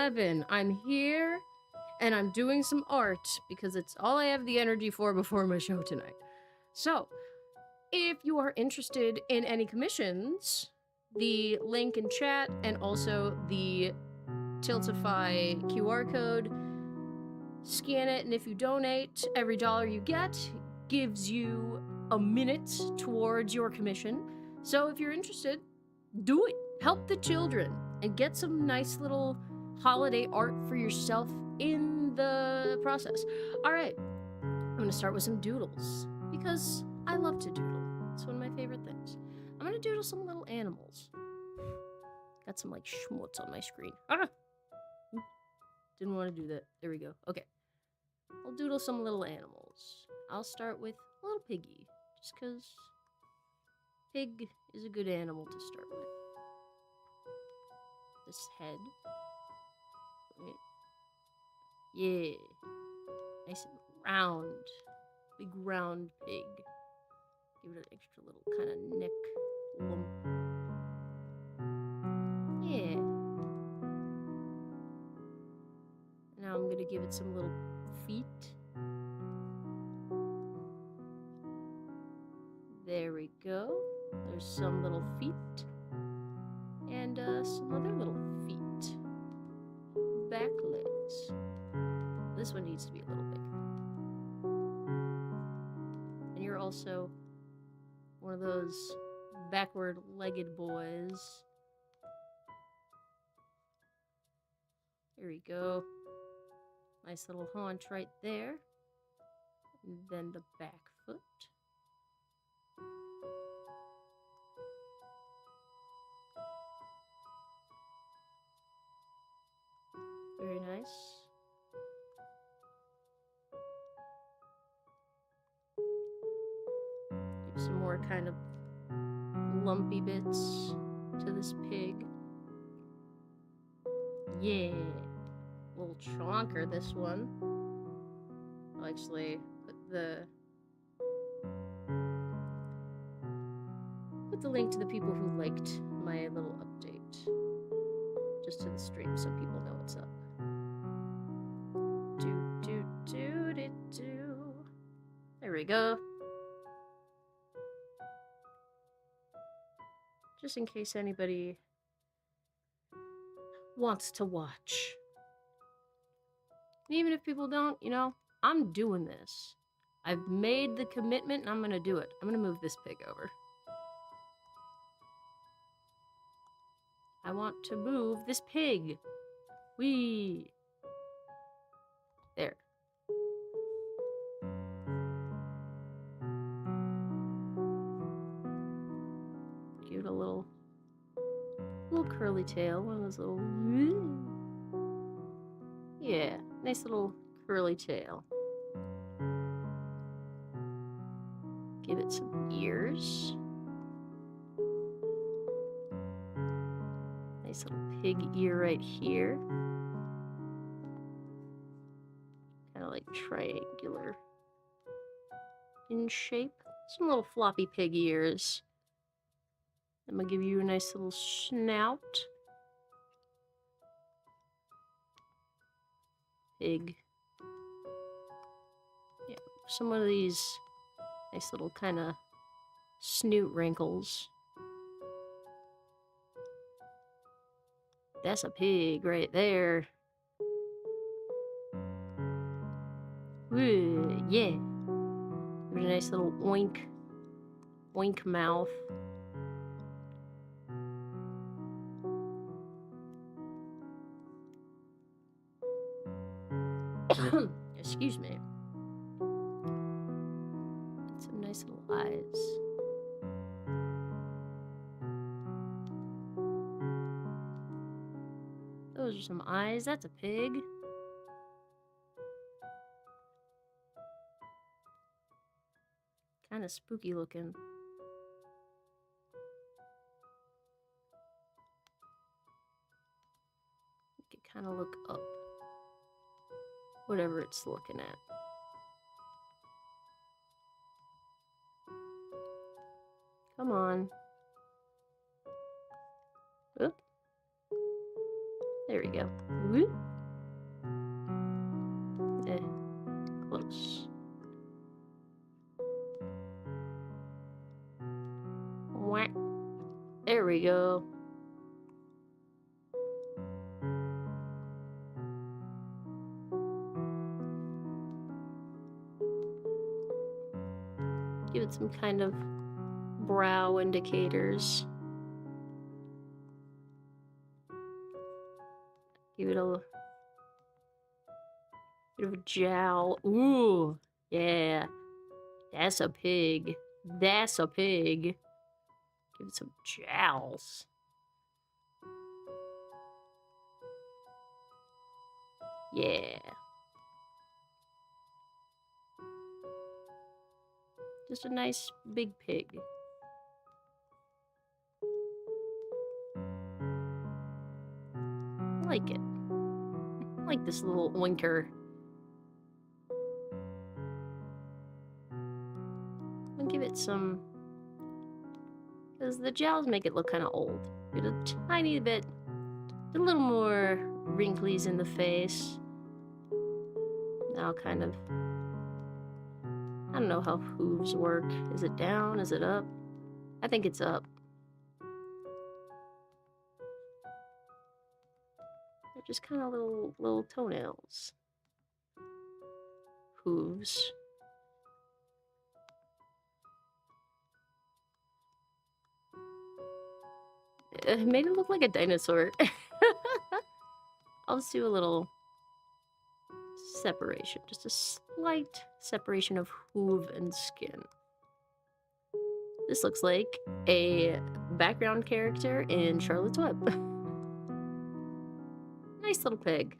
11. I'm here, and I'm doing some art, because it's all I have the energy for before my show tonight. So, if you are interested in any commissions, the link in chat, and also the Tiltify QR code, scan it, and if you donate, every dollar you get gives you a minute towards your commission. So if you're interested, do it. Help the children and get some nice little holiday art for yourself in the process. All right, I'm gonna start with some doodles because I love to doodle. It's one of my favorite things. I'm gonna doodle some little animals. Got some like schmutz on my screen. Ah! Didn't want to do that. There we go. Okay. I'll doodle some little animals. I'll start with a little piggy, just because pig is a good animal to start with. This head. Wait. Yeah. Nice and round. Big round pig. Give it an extra little kind of neck lump. Yeah. Now I'm gonna give it some little feet. There we go. There's some little feet. And some other little feet. Back legs. This one needs to be a little bigger. And you're also one of those backward-legged boys. Here we go. Nice little haunch right there. And then the back foot. Very nice. Give some more kind of lumpy bits to this pig. Yeah. A little chonker, this one. I'll actually put the link to the people who liked my little update just to the stream so people know what's up. There we go. Just in case anybody wants to watch. And even if people don't, you know, I'm doing this. I've made the commitment and I'm gonna do it. I'm gonna move this pig over. I want to move this pig. Whee! There. Give it a little curly tail. One of those little... Yeah, nice little curly tail. Give it some ears. Nice little pig ear right here. Kind of like triangular in shape. Some little floppy pig ears. I'm gonna give you a nice little snout. Pig. Yeah, some of these nice little kind of snoot wrinkles. That's a pig right there. Ooh, yeah. Give it a nice little oink mouth. Excuse me. Some nice little eyes. Those are some eyes. That's a pig. Kind of spooky looking. You can kind of look up. Whatever it's looking at. Come on. Oop. There we go. Whoop. Close. Whack. There we go. Give it some kind of brow indicators. Give it a bit of a jowl. Ooh, yeah. That's a pig. That's a pig. Give it some jowls. Yeah. Just a nice big pig. I like it. I like this little oinker. I'll give it some... because the jowls make it look kind of old. Get a tiny bit... a little more wrinklies in the face. Now kind of... I don't know how hooves work. Is it down? Is it up? I think it's up. They're just kind of little toenails. Hooves. It made it look like a dinosaur. I'll just do a little separation. Just a slight separation of hoof and skin. This looks like a background character in Charlotte's Web. Nice little pig.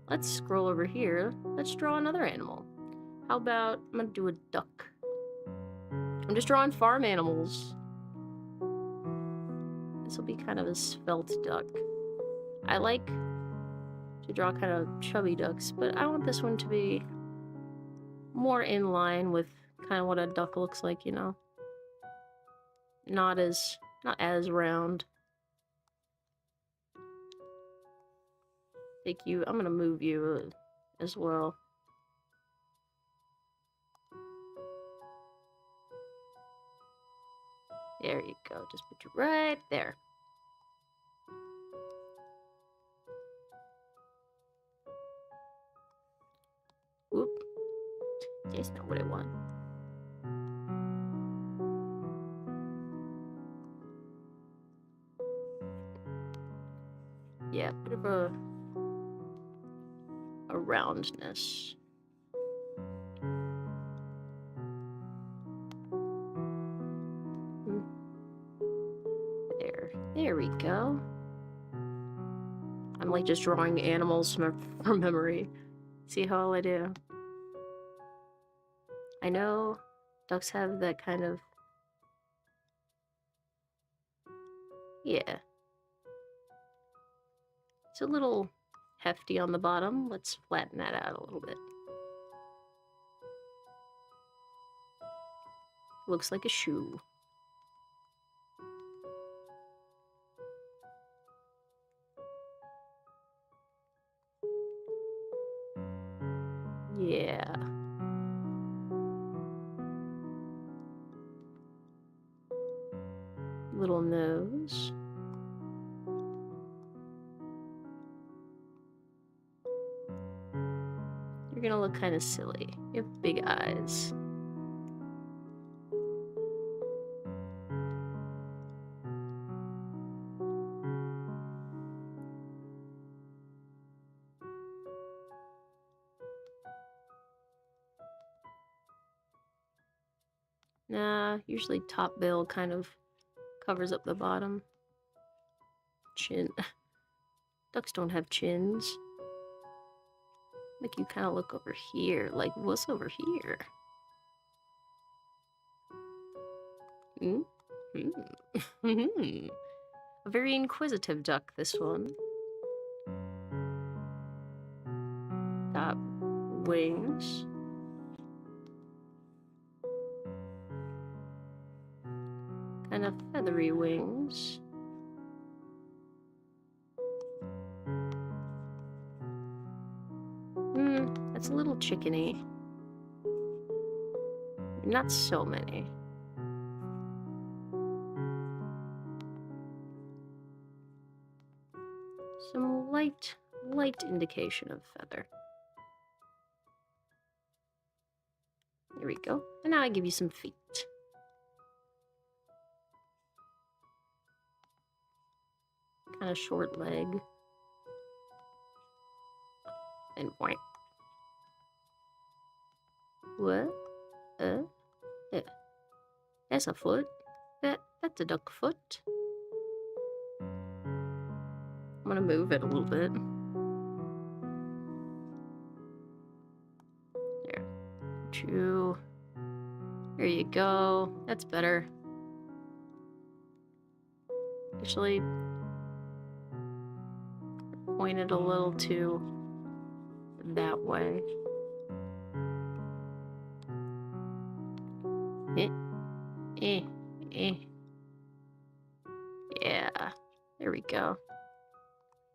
Let's scroll over here. Let's draw another animal. How about, I'm gonna do a duck. I'm just drawing farm animals. This will be kind of a svelte duck. I like to draw kind of chubby ducks, but I want this one to be more in line with kind of what a duck looks like, you know? Not as round. Take you, I'm gonna move you as well. There you go, just put you right there. Whoop. That's not what I want. Yeah, bit of a roundness. There we go. I'm like just drawing animals from memory. See how well I do? I know ducks have that kind of... yeah. It's a little hefty on the bottom. Let's flatten that out a little bit. Looks like a shoe. Yeah. Little nose. You're gonna look kind of silly. You have big eyes. Nah, usually top bill kind of covers up the bottom. Chin. Ducks don't have chins. Make you kind of look over here. Like, what's over here? A very inquisitive duck, this one. Got wings. Kind of feathery wings. That's a little chickeny. Not so many. Some light indication of feather. There we go. And now I give you some feet. Kind of short leg. And point. What? That's a foot. That's a duck foot. I'm gonna move it a little bit. There. There you go. That's better. Actually, point it a little too that way. Yeah, there we go.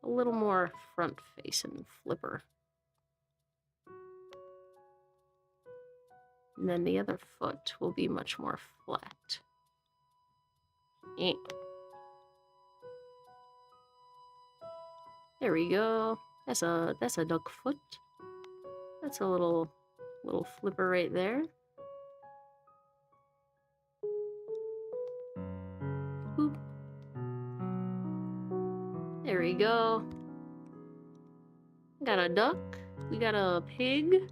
A little more front face and flipper. And then the other foot will be much more flat. There we go. That's a duck foot. That's a little flipper right there. Boop. There we go. Got a duck. We got a pig.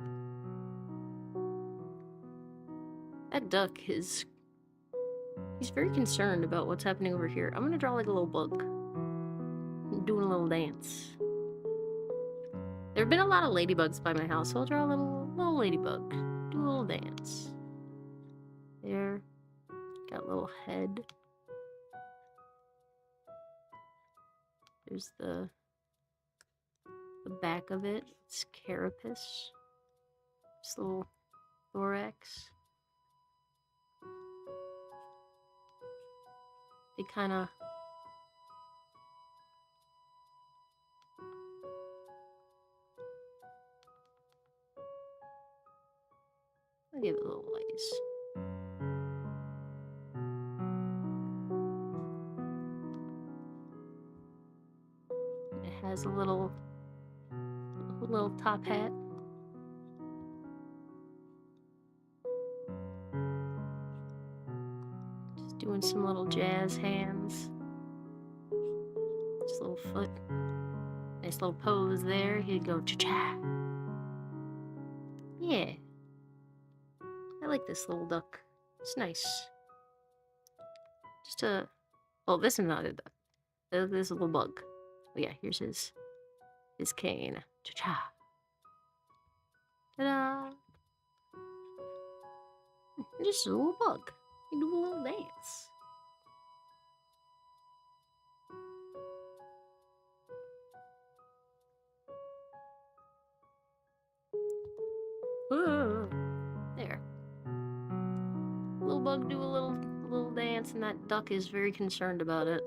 That duck he's very concerned about what's happening over here. I'm gonna draw like a little bug. I'm doing a little dance. There have been a lot of ladybugs by my house, so I'll draw a little ladybug. Do a little dance. There. Got a little head. There's the back of it. It's carapace. This little thorax. They kind of... I'll give it a little lace. It has a little top hat. Just doing some little jazz hands. Just a little foot. Nice little pose there. He'd go cha-cha. Yeah. I like this little duck. It's nice. Just a... Oh, this is not a duck. This is a little bug. Oh yeah, here's his cane. Cha-cha. Ta-da! Just a little bug. You do a little dance. There. Little bug do a little dance, and that duck is very concerned about it.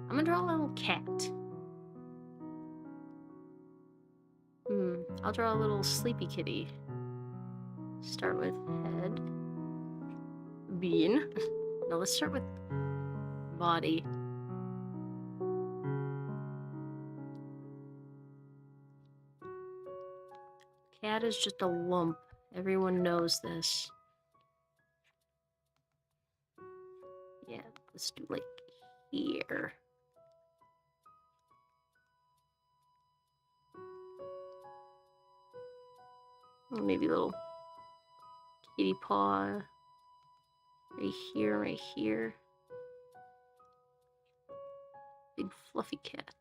I'm gonna draw a little cat. I'll draw a little sleepy kitty. Start with head. Bean. Now let's start with body. Cat is just a lump. Everyone knows this. Yeah, let's do like here. Maybe a little kitty paw. Right here, right here. Big fluffy cat.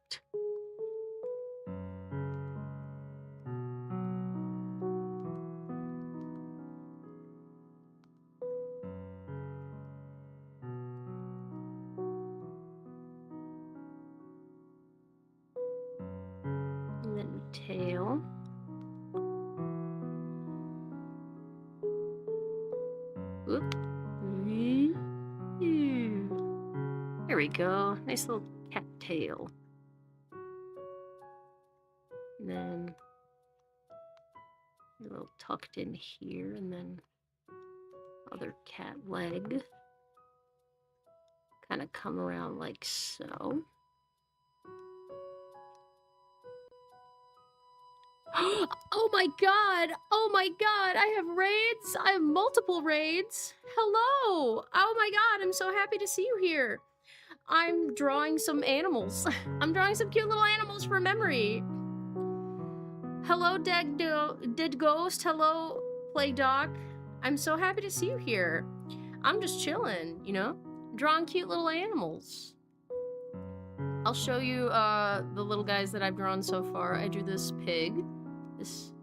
And then tail. Whoop. There we go. Nice little cat tail. And then A little tucked in here, and then other cat leg. Kind of come around like so. Oh my god! Oh my god! I have raids! I have multiple raids! Hello! Oh my god, I'm so happy to see you here! I'm drawing some animals. I'm drawing some cute little animals for memory. Hello, dead ghost. Hello, Plague Doc. I'm so happy to see you here. I'm just chilling, you know? Drawing cute little animals. I'll show you the little guys that I've drawn so far. I drew this pig. This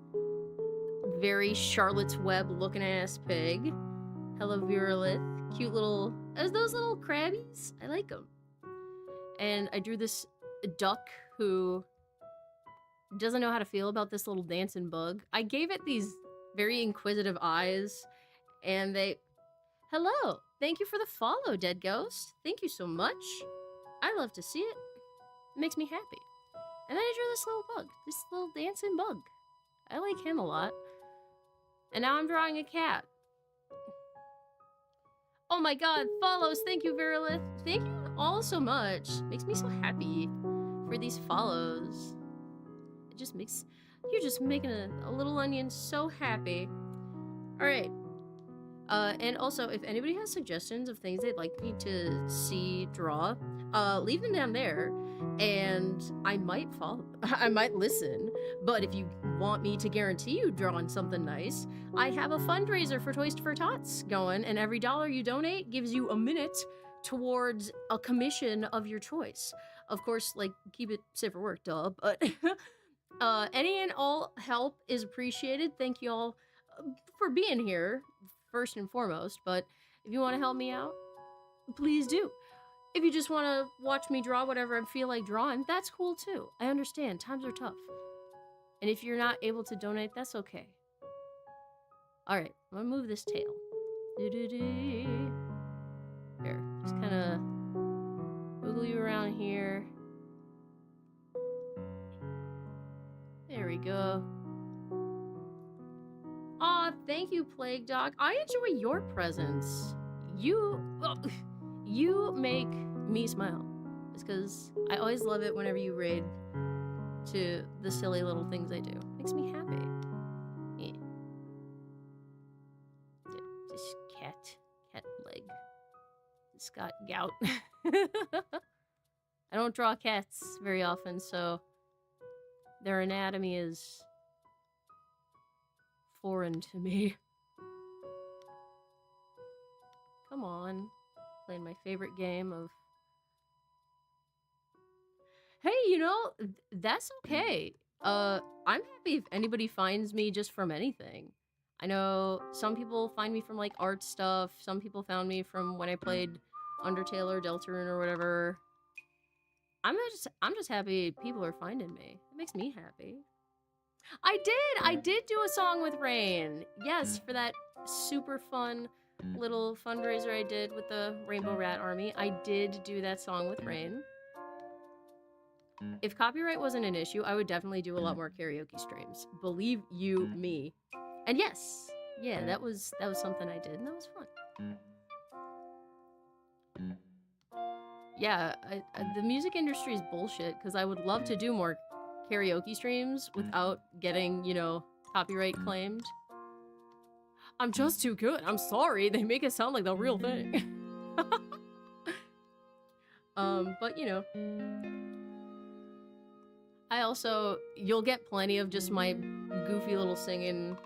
very Charlotte's Web looking ass pig. Hello, Virulith. Cute little... those little crabbies? I like them. And I drew this duck who doesn't know how to feel about this little dancing bug. I gave it these very inquisitive eyes, and they... Hello! Thank you for the follow, Dead Ghost. Thank you so much. I love to see it. It makes me happy. And then I drew this little bug. This little dancing bug. I like him a lot. And now I'm drawing a cat. Oh my god, follows! Thank you, Virulith. Thank you all so much. Makes me so happy for these follows. It just makes... You're just making a little onion so happy. Alright. And also, if anybody has suggestions of things they'd like me to see draw, leave them down there, and I might follow. I might listen. But if you want me to guarantee you drawing something nice, I have a fundraiser for Toys for Tots going, and every $1 you donate gives you a minute towards a commission of your choice. Of course, like, keep it safe for work, duh, but any and all help is appreciated. Thank you all for being here, first and foremost, but if you want to help me out, please do. If you just want to watch me draw whatever I feel like drawing, that's cool too. I understand, times are tough. And if you're not able to donate, that's okay. Alright, I'm gonna move this tail. Here, just kind of wiggle you around here. There we go. Aw, thank you, Plague Dog. I enjoy your presence. You make me smile. It's because I always love it whenever you raid to the silly little things I do. Makes me happy. Yeah. This cat leg. It's got gout. I don't draw cats very often, so their anatomy is foreign to me. Come on. Playing my favorite game of... Hey, you know, that's okay. I'm happy if anybody finds me just from anything. I know some people find me from, like, art stuff. Some people found me from when I played Undertale or Deltarune or whatever. I'm just happy people are finding me. It makes me happy. I did do a song with Rain. Yes, for that super fun little fundraiser I did with the Rainbow Rat Army. I did do that song with Rain. If copyright wasn't an issue, I would definitely do a lot more karaoke streams. Believe you me. And yes, yeah, that was something I did, and that was fun. Yeah, the music industry is bullshit, because I would love to do more karaoke streams without getting, you know, copyright claimed. I'm just too good. I'm sorry. They make it sound like the real thing. But, you know. You'll get plenty of just my goofy little singing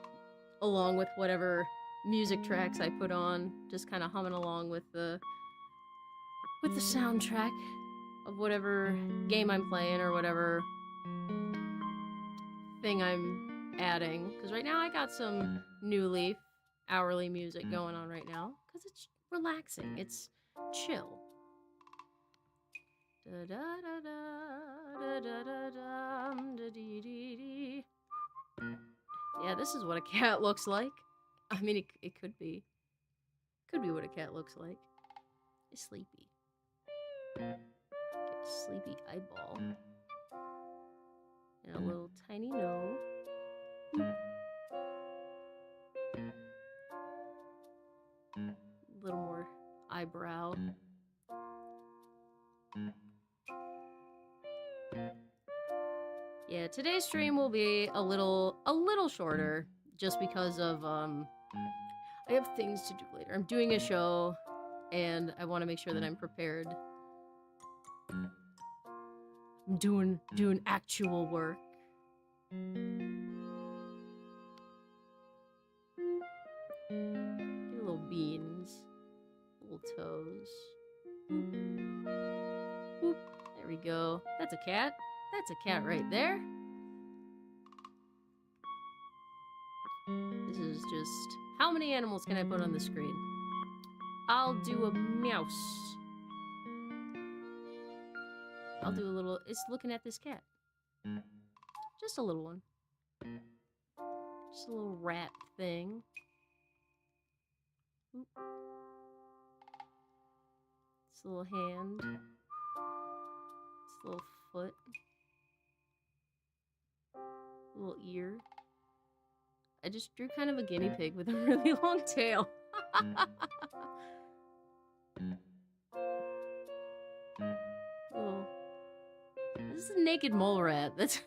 along with whatever music tracks I put on. Just kind of humming along with the soundtrack of whatever game I'm playing or whatever thing I'm adding. Because right now I got some New Leaf hourly music going on right now. Because it's relaxing. It's chill. Yeah, this is what a cat looks like. I mean, it could be. Could be what a cat looks like. It's sleepy. Sleepy eyeball. And a little tiny nose. eyebrow. Yeah, today's stream will be a little shorter, just because of, I have things to do later. I'm doing a show, and I want to make sure that I'm prepared. I'm doing actual work. Get little beans, little toes. Boop. There we go. That's a cat. That's a cat right there. This is just... How many animals can I put on the screen? I'll do a mouse. I'll do a little... It's looking at this cat. Just a little one. Just a little rat thing. Oop. It's a little hand. It's a little foot. A little ear. I just drew kind of a guinea pig with a really long tail. Oh. This is a naked mole rat. That's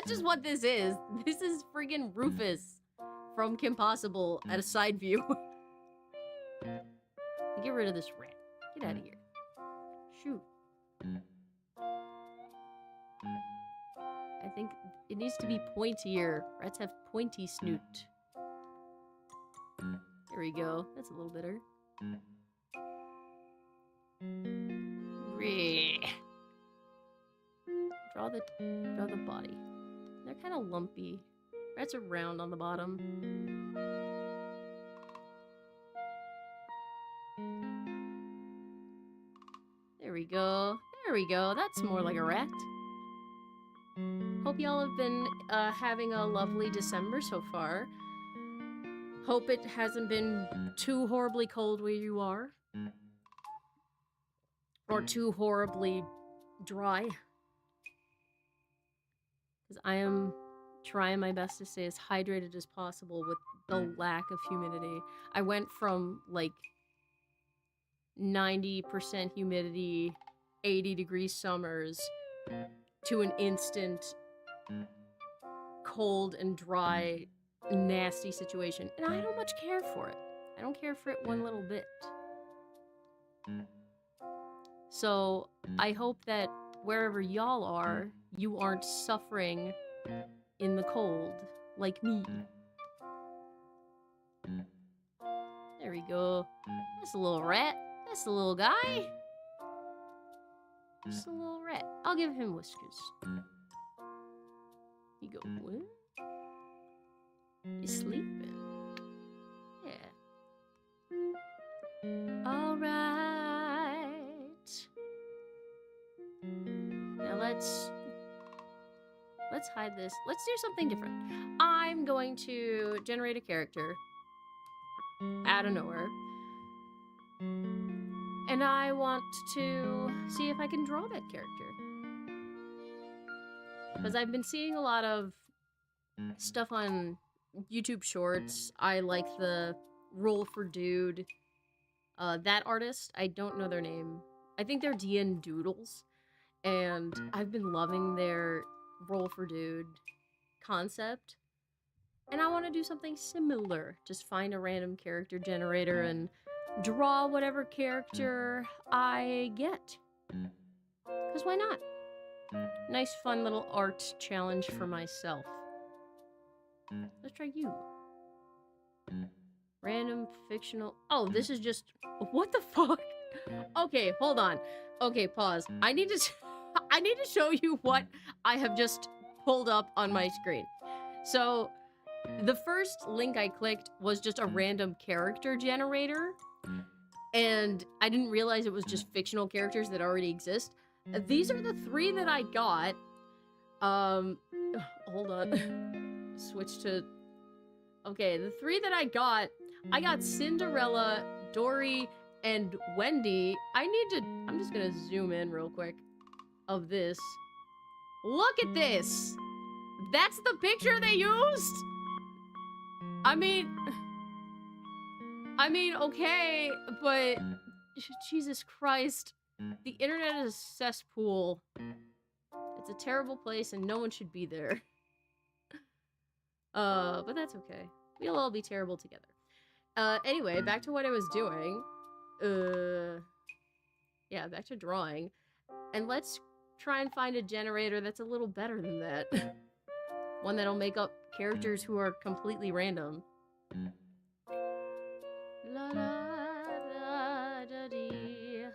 just what this is. This is friggin' Rufus from Kim Possible at a side view. Get rid of this rat. Get out of here. Shoot. I think it needs to be pointier. Rats have pointy snoot. There we go. That's a little better. Draw the body. They're kind of lumpy. Rats are round on the bottom. There we go. There we go. That's more like a rat. Hope y'all have been having a lovely December so far. Hope it hasn't been too horribly cold where you are. Or too horribly dry. Because I am trying my best to stay as hydrated as possible with the lack of humidity. I went from like 90% humidity, 80-degree summers to an instant cold and dry, nasty situation. And I don't much care for it. I don't care for it one little bit. So I hope that wherever y'all are, you aren't suffering in the cold like me. There we go. That's a little rat. That's a little guy. Just a little rat. I'll give him whiskers. You go, what? He's sleeping. Yeah. Alright. Now let's hide this. Let's do something different. I'm going to generate a character out of nowhere. And I want to see if I can draw that character. Because I've been seeing a lot of stuff on YouTube Shorts. I like the Roll for Dude. That artist, I don't know their name. I think they're doodles. And I've been loving their Roll for Dude concept. And I want to do something similar. Just find a random character generator and draw whatever character I get. Because why not? Nice fun little art challenge for myself. Let's try you. Random fictional... Oh, this is just... What the fuck? Okay, hold on. Okay, pause. I need to show you what I have just pulled up on my screen. So, the first link I clicked was just a random character generator. And I didn't realize it was just fictional characters that already exist. These are the 3 that I got. Hold on. Switch to... Okay, the 3 that I got Cinderella, Dory, and Wendy. I'm just gonna zoom in real quick of this. Look at this! That's the picture they used? I mean, okay, but Jesus Christ. The internet is a cesspool. It's a terrible place and no one should be there. But that's okay. We'll all be terrible together. Anyway, back to what I was doing. Yeah, back to drawing. And let's try and find a generator that's a little better than that. One that'll make up characters who are completely random. La la da da dee.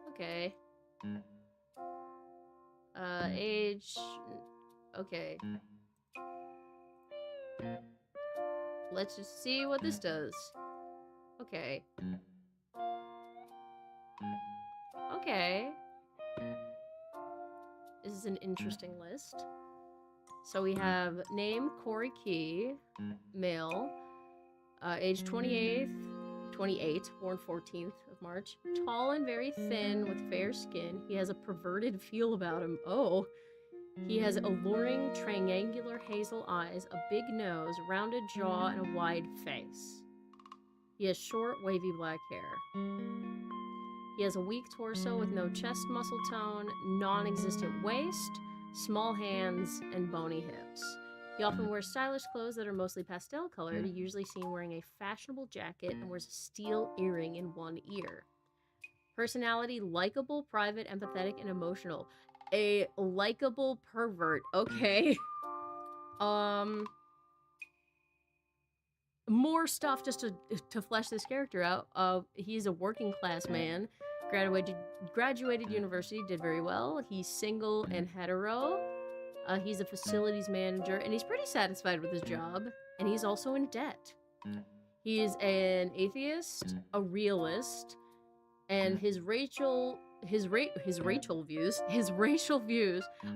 Okay. Age. Okay. Let's just see what this does. Okay. Okay. This is an interesting list. So we have name Corey Key, male, age 28, born 14th of March, tall and very thin with fair skin. He has a perverted feel about him. Oh. He has alluring triangular hazel eyes, a big nose, rounded jaw, and a wide face. He has short, wavy black hair. He has a weak torso with no chest muscle tone, non-existent waist, small hands, and bony hips. He often wears stylish clothes that are mostly pastel colored, usually seen wearing a fashionable jacket and wears a steel earring in one ear. Personality, likable, private, empathetic, and emotional. A likable pervert. Okay. More stuff just to flesh this character out. He's a working class man. Graduated university, did very well. He's single and hetero. He's a facilities manager, and he's pretty satisfied with his job. And he's also in debt. He is an atheist, a realist, and his racial views,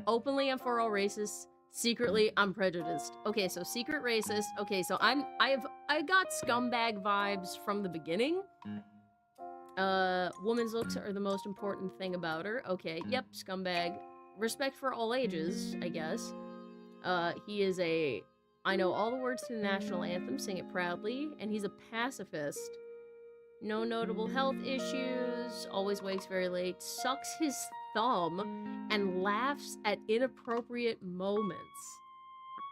openly and for all races, secretly I'm prejudiced. Okay, so secret racist. Okay, so I got scumbag vibes from the beginning. Woman's looks are the most important thing about her. Okay, yep, scumbag. Respect for all ages, I guess. He is I know all the words to the national anthem, sing it proudly, and he's a pacifist. No notable health issues, always wakes very late, sucks his thumb, and laughs at inappropriate moments.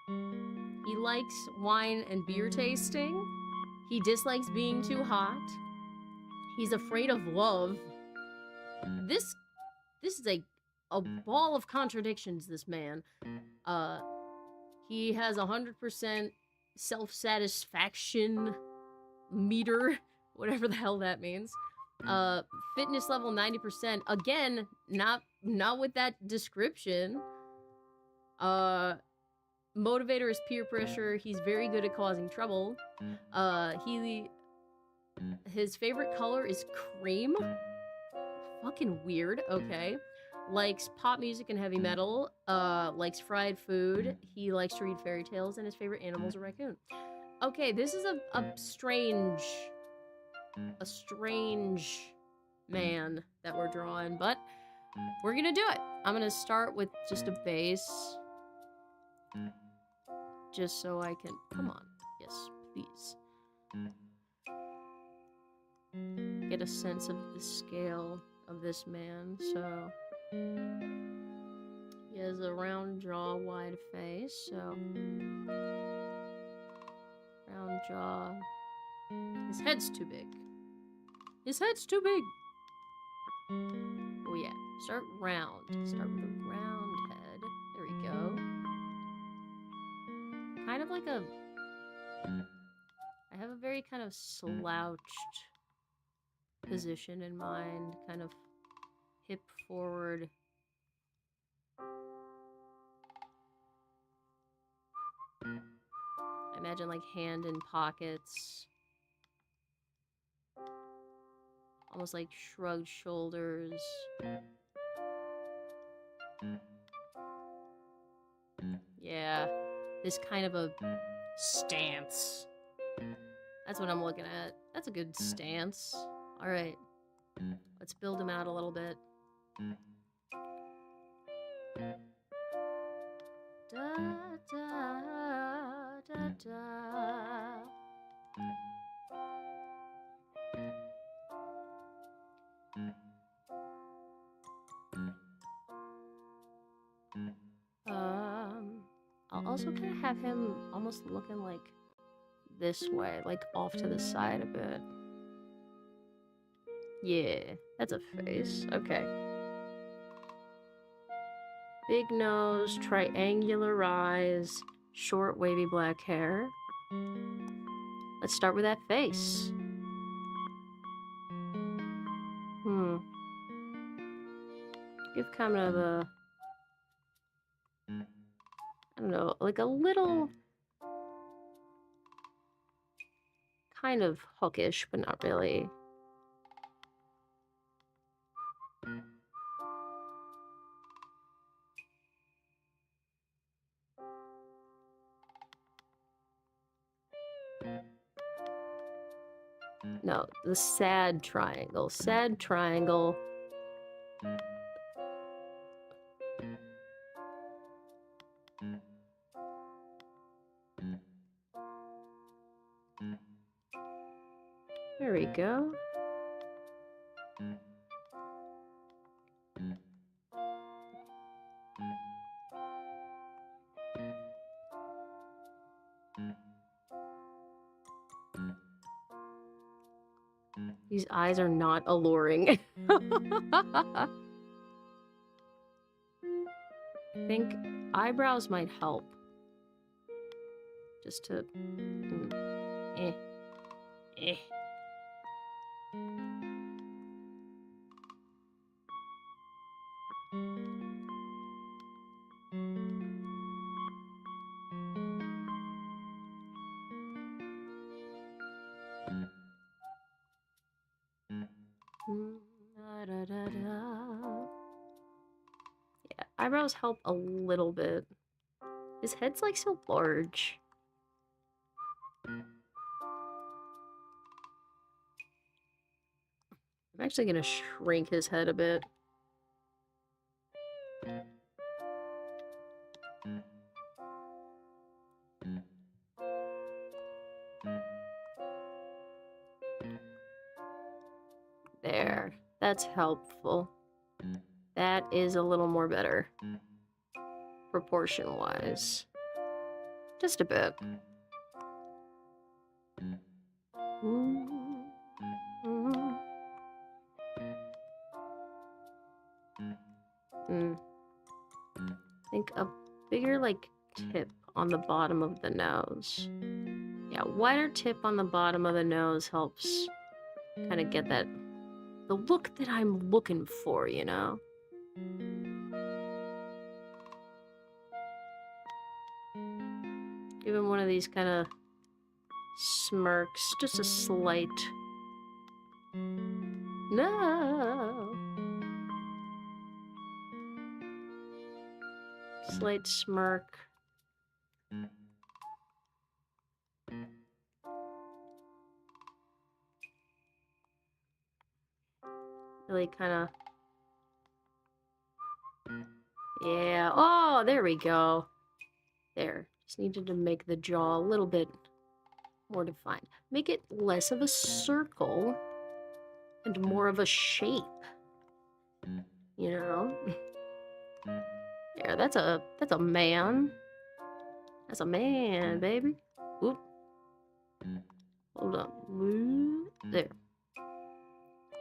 He likes wine and beer tasting. He dislikes being too hot. He's afraid of love. This is a ball of contradictions, this man. He has 100% self-satisfaction meter, whatever the hell that means. Fitness level 90%. Again, not with that description. Motivator is peer pressure. He's very good at causing trouble. His favorite color is cream. Fucking weird. Okay. Likes pop music and heavy metal. Likes fried food. He likes to read fairy tales, and his favorite animal is a raccoon. Okay, this is a strange man that we're drawing, but we're gonna do it. I'm gonna start with just a base, just so I can, come on, yes, please, get a sense of the scale of this man. So he has a round jaw, wide face, so round jaw. His head's too big. His head's too big. Oh yeah, start round. Start with a round head. There we go. Kind of like I have a very kind of slouched position in mind, kind of hip forward. I imagine like hand in pockets. Almost like shrugged shoulders. Yeah, this kind of a stance. That's what I'm looking at. That's a good stance. All right, let's build him out a little bit. Da, da, da, da. I'll also kind of have him almost looking like this way, like off to the side a bit. Yeah, that's a face. Okay. Big nose, triangular eyes, short wavy black hair. Let's start with that face. Give kind of a, I don't know, like a little kind of hookish, but not really. No, the sad triangle. Sad triangle. There we go. These eyes are not alluring. I think eyebrows might help. Just to... Eh. Yeah, eyebrows help a little bit. His head's like so large. I'm actually gonna shrink his head a bit. There, that's helpful. That is a little more better. Proportion-wise. Just a bit. I think a bigger, like, tip on the bottom of the nose. Yeah, wider tip on the bottom of the nose helps kind of get that, the look that I'm looking for, you know? Give him one of these kind of smirks, just a slight... No! Slight smirk. Really kind of... Yeah. Oh, there we go. There. Just needed to make the jaw a little bit more defined. Make it less of a circle and more of a shape. You know? Yeah, that's a man. That's a man, baby. Oop. Hold up. Move. There.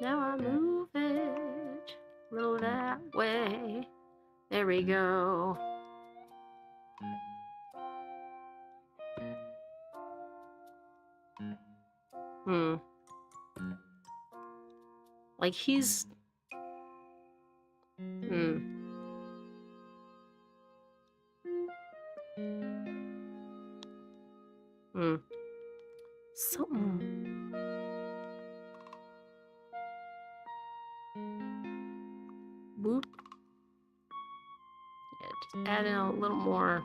Now I move it a little that way. There we go. Like he's... Something... Boop. Yeah, just add in a little more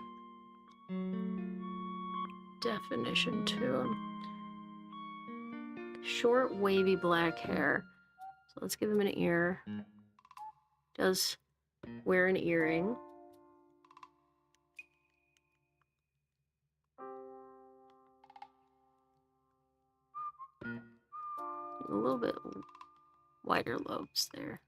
definition to him. Short, wavy black hair. So let's give him an ear. Does wear an earring. A little bit wider lobes there.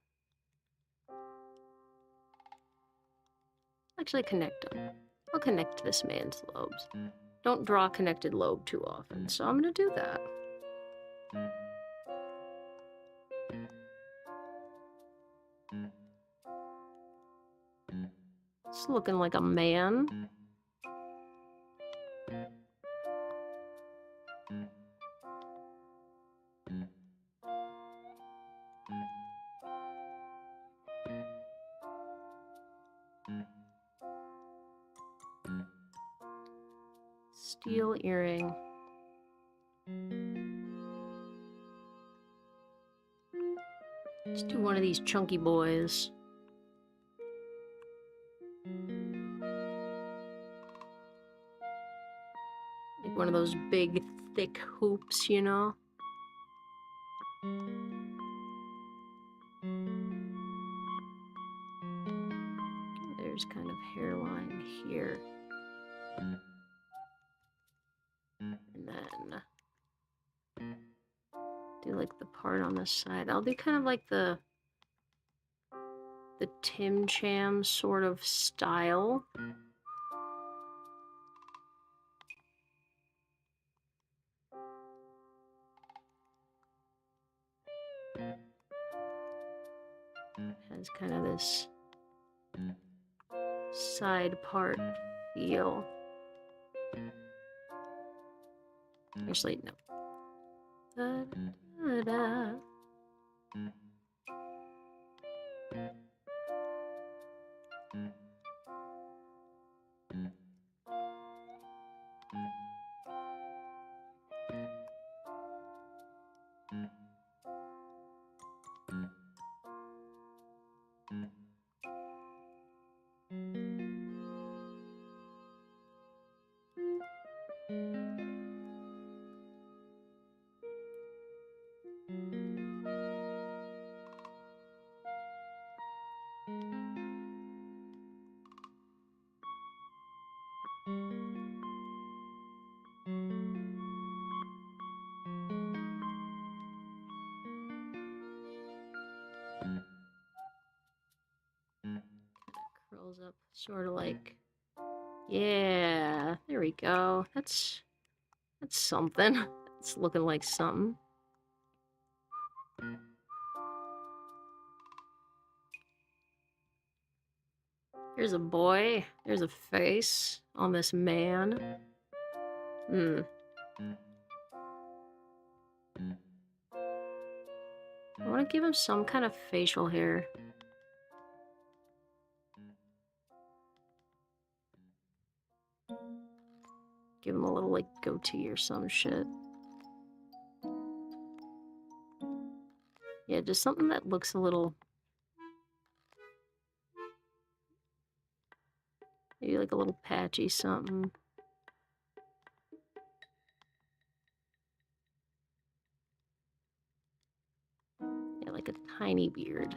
Actually connect them. I'll connect this man's lobes. Don't draw a connected lobe too often, so I'm gonna do that. It's looking like a man. Steel earring. Let's do one of these chunky boys. Like one of those big, thick hoops, you know? There's kind of hairline here. And then do like the part on the side. I'll do kind of like the Tim Cham sort of style. Has kind of this side part feel. Actually, no. Da-da-da. Curls up, sort of like, yeah, there we go. That's something. It's looking like something. Here's a boy. There's a face on this man. I want to give him some kind of facial hair. Give him a little, like, goatee or some shit. Yeah, just something that looks a little... Maybe like a little patchy something. Yeah, like a tiny beard.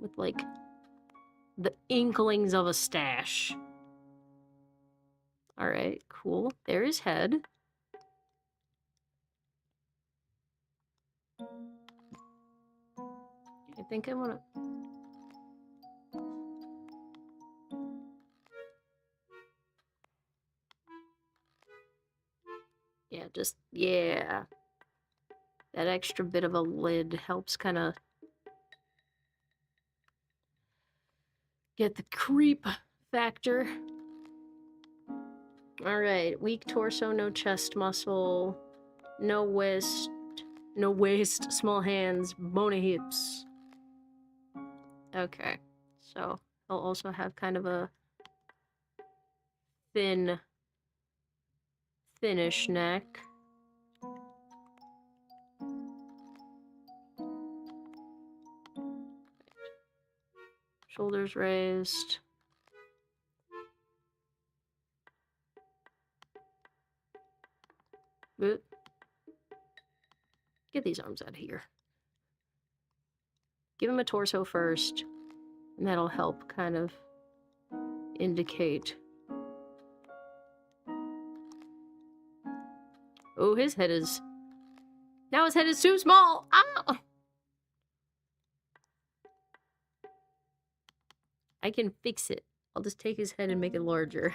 With, like, the inklings of a stash. Alright, cool. There his head. I think I want to... Yeah, just... Yeah. That extra bit of a lid helps kind of... get the creep factor. Alright, weak torso, no chest muscle, no waist, small hands, bony hips. Okay, so I'll also have kind of a thinnish neck. Shoulders raised. Boop. Get these arms out of here. Give him a torso first, and that'll help kind of indicate. Oh, his head is... Now his head is too small! Ah! I can fix it. I'll just take his head and make it larger.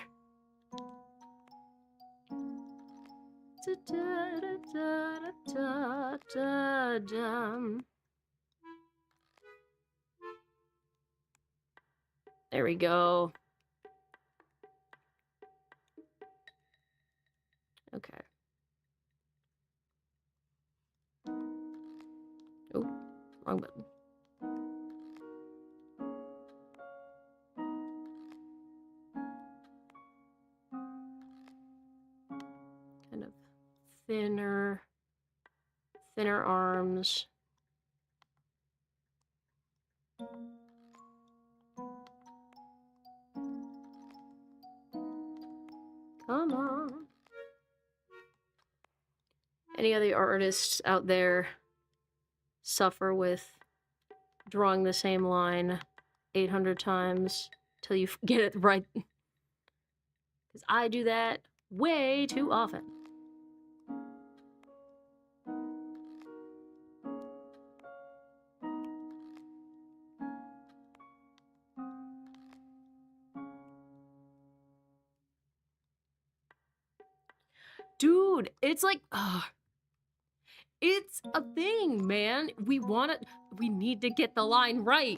There we go. Okay. Oh, wrong button. Kind of thinner arms. Come on. Any other artists out there suffer with drawing the same line 800 times till you get it right? Because I do that way too often. Dude, it's like, it's a thing, man. We need to get the line right.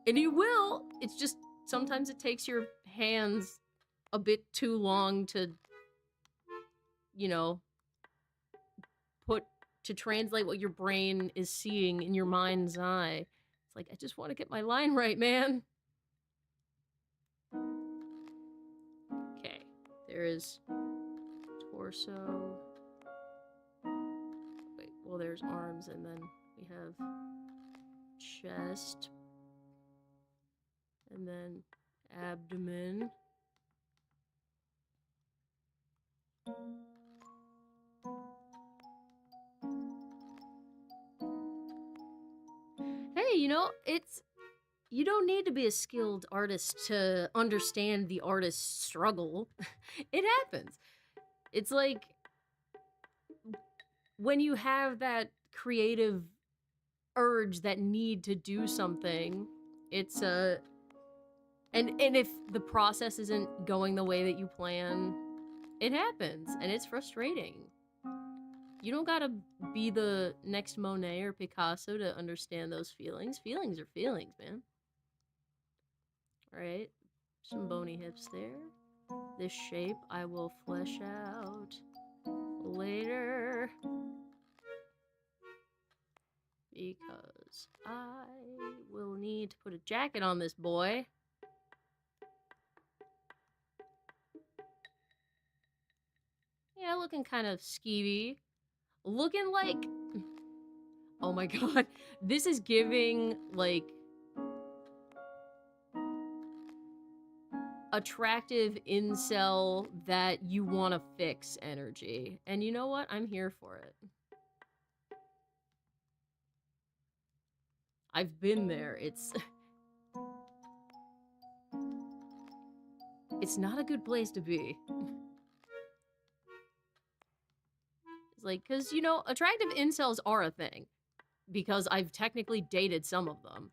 And you will. It's just, sometimes it takes your hands a bit too long to, you know, to translate what your brain is seeing in your mind's eye. It's like, I just want to get my line right, man. Okay, there is torso. Wait, well, there's arms, and then we have chest, and then abdomen. Hey, you know, you don't need to be a skilled artist to understand the artist's struggle. It happens. It's like when you have that creative urge, that need to do something, it's and if the process isn't going the way that you plan, it happens, and it's frustrating. You don't gotta be the next Monet or Picasso to understand those feelings. Feelings are feelings, man. Alright, some bony hips there. This shape I will flesh out later, because I will need to put a jacket on this boy. Yeah, looking kind of skeevy. Looking like... Oh my god. This is giving, like... attractive incel that you want to fix energy. And you know what? I'm here for it. I've been there. It's not a good place to be. It's like, because, you know, attractive incels are a thing. Because I've technically dated some of them.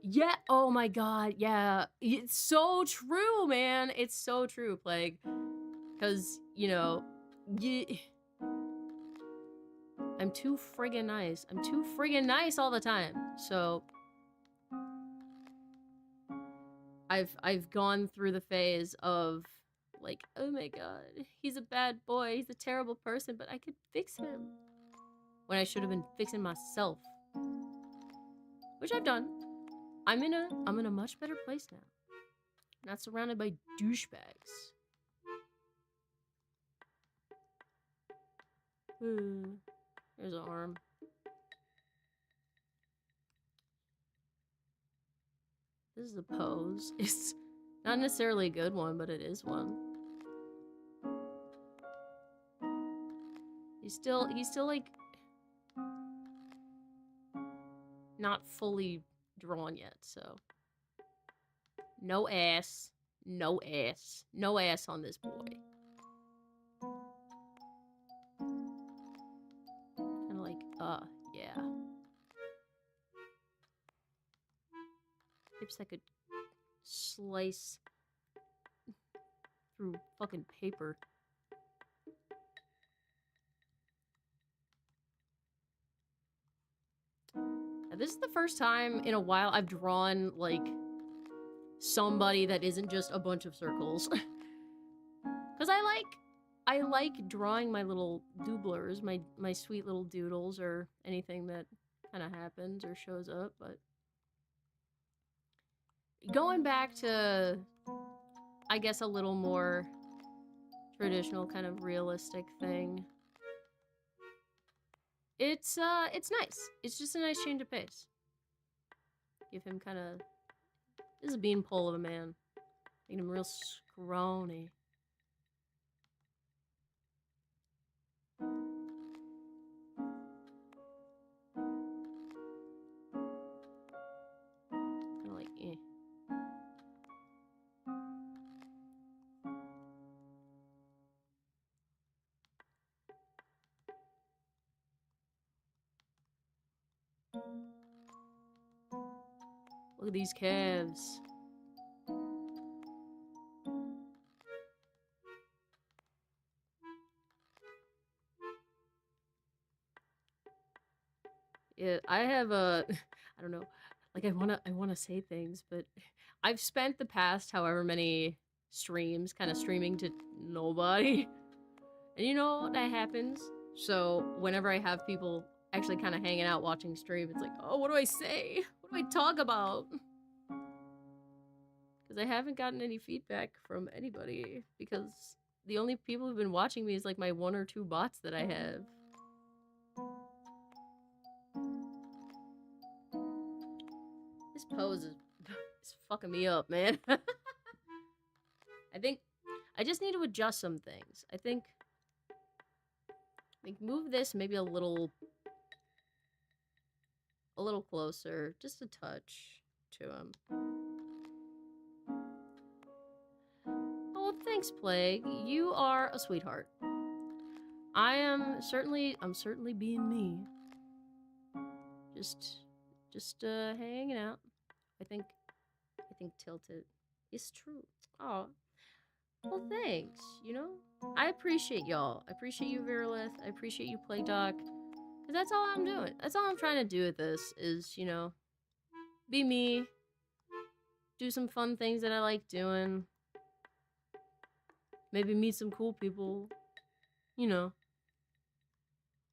Yeah, oh my god, yeah. It's so true, man. It's so true, Plague. Because, you know, I'm too friggin' nice. I'm too friggin' nice all the time. So I've gone through the phase of like, oh my god, he's a bad boy, he's a terrible person, but I could fix him. When I should have been fixing myself. Which I've done. I'm in a much better place now. Not surrounded by douchebags. There's an arm. This is a pose. It's not necessarily a good one, but it is one. He's still like not fully drawn yet, so no ass, no ass, no ass on this boy. Kind of like, yeah. chips that could slice through fucking paper. Now, this is the first time in a while I've drawn, like, somebody that isn't just a bunch of circles. Because I like drawing my little dooblers, my sweet little doodles, or anything that kind of happens or shows up, but going back to, I guess, a little more traditional kind of realistic thing. It's nice. It's just a nice change of pace. Give him kind of, this is a beanpole of a man. Making him real scrawny. Kind of like, eh. Look at these calves. Yeah, I have a, I don't know, like I wanna say things, but I've spent the past however many streams kind of streaming to nobody. And you know, that happens. So whenever I have people actually kind of hanging out watching stream, it's like, oh, what do I say? What do I talk about? Because I haven't gotten any feedback from anybody, because the only people who've been watching me is like my 1 or 2 bots that I have. This pose is fucking me up, man. I think I just need to adjust some things. I think move this maybe a little closer, just a touch to him. Oh, thanks, Plague. You are a sweetheart. I'm certainly being me. Just hanging out. I think Tilted is true. Oh, well, thanks. You know, I appreciate y'all. I appreciate you, Virulith. I appreciate you, Plague Doc. Cause that's all I'm doing. That's all I'm trying to do with this. Is, you know, be me. Do some fun things that I like doing. Maybe meet some cool people. You know.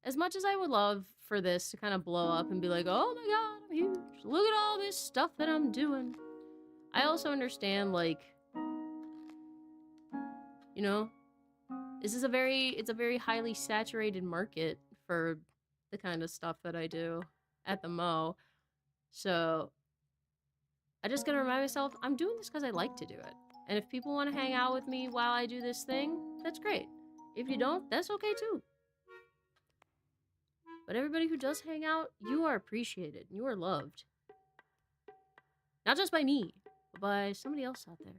As much as I would love for this to kind of blow up and be like, oh my god, I'm huge. Look at all this stuff that I'm doing. I also understand, like, you know, this is it's a very highly saturated market for the kind of stuff that I do at the Mo. So I just gotta remind myself, I'm doing this because I like to do it. And if people want to hang out with me while I do this thing, that's great. If you don't, that's okay too. But everybody who does hang out, you are appreciated. You are loved. Not just by me, but by somebody else out there.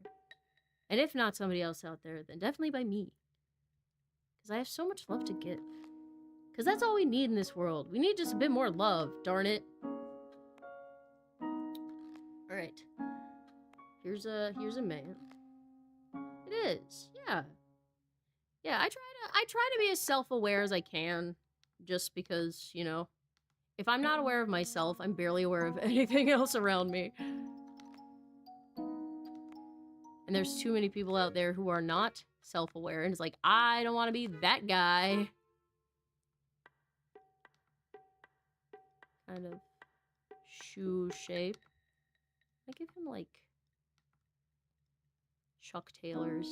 And if not somebody else out there, then definitely by me. Because I have so much love to give. Because that's all we need in this world. We need just a bit more love, darn it. Alright. Here's a man. It is, yeah. Yeah, I try to be as self-aware as I can. Just because, you know, if I'm not aware of myself, I'm barely aware of anything else around me. And there's too many people out there who are not self-aware, and it's like, I don't want to be that guy. Kind of shoe shape. I give him, like, Chuck Taylors.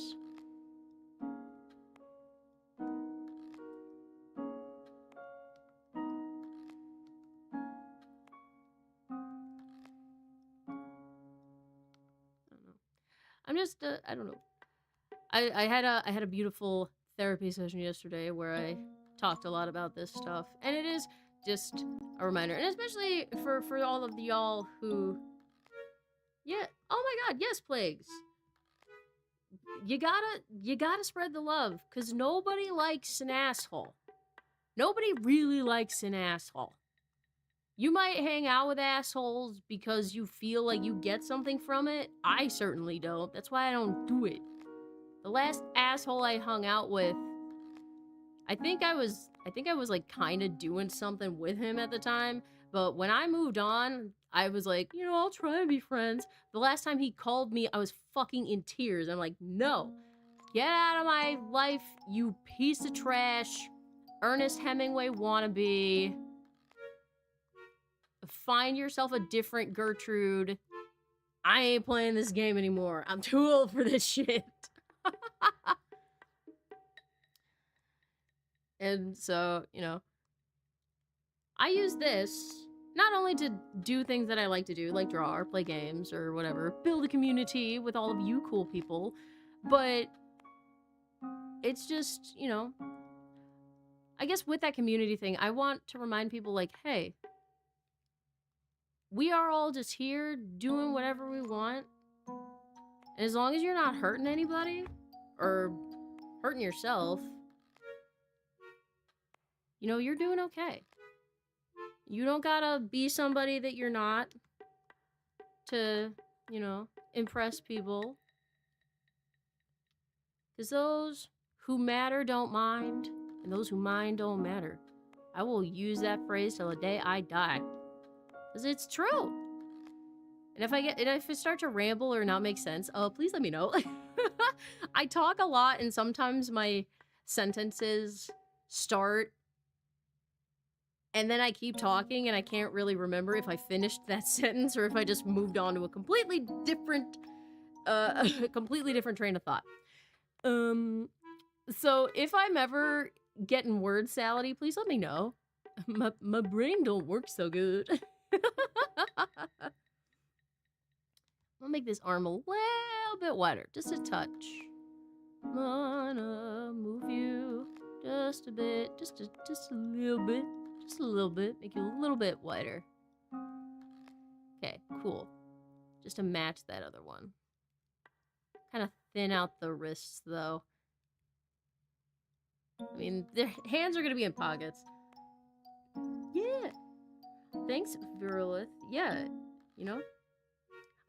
I'm just, I don't know. I had a beautiful therapy session yesterday where I talked a lot about this stuff, and it is just a reminder, and especially for all of y'all who, yeah, oh my god, yes, Plagues. You gotta spread the love, because nobody likes an asshole. Nobody really likes an asshole. You might hang out with assholes because you feel like you get something from it. I certainly don't. That's why I don't do it. The last asshole I hung out with, I think I was like kind of doing something with him at the time, but when I moved on, I was like, you know, I'll try and be friends. The last time he called me, I was fucking in tears. I'm like, no, get out of my life, you piece of trash, Ernest Hemingway wannabe. Find yourself a different Gertrude. I ain't playing this game anymore. I'm too old for this shit. And so, you know, I use this not only to do things that I like to do, like draw or play games or whatever, build a community with all of you cool people, but it's just, you know, I guess with that community thing, I want to remind people like, hey, we are all just here doing whatever we want. And as long as you're not hurting anybody or hurting yourself, you know, you're doing okay. You don't gotta be somebody that you're not to, you know, impress people. Because those who matter don't mind, and those who mind don't matter. I will use that phrase till the day I die. Because it's true. And if I start to ramble or not make sense, please let me know. I talk a lot, and sometimes my sentences start and then I keep talking and I can't really remember if I finished that sentence or if I just moved on to a completely different train of thought. So if I'm ever getting word salady, please let me know. My brain don't work so good. I'll make this arm a little bit wider, just a touch. I'm gonna move you just a bit, just a little bit. Just a little bit, make you a little bit wider. Okay, cool. Just to match that other one. Kind of thin out the wrists, though. I mean, their hands are gonna be in pockets. Yeah. Thanks, Virulith. Yeah, you know?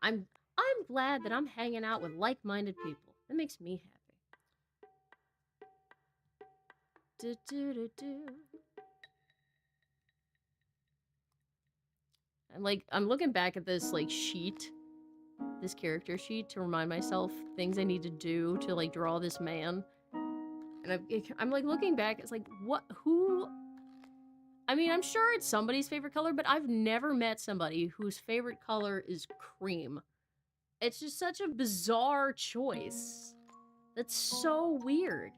I'm glad that I'm hanging out with like-minded people. That makes me happy. I'm looking back at this, like, sheet, this character sheet, to remind myself things I need to do to, like, draw this man. And I'm like, looking back, it's like, who? I mean, I'm sure it's somebody's favorite color, but I've never met somebody whose favorite color is cream. It's just such a bizarre choice. That's so weird.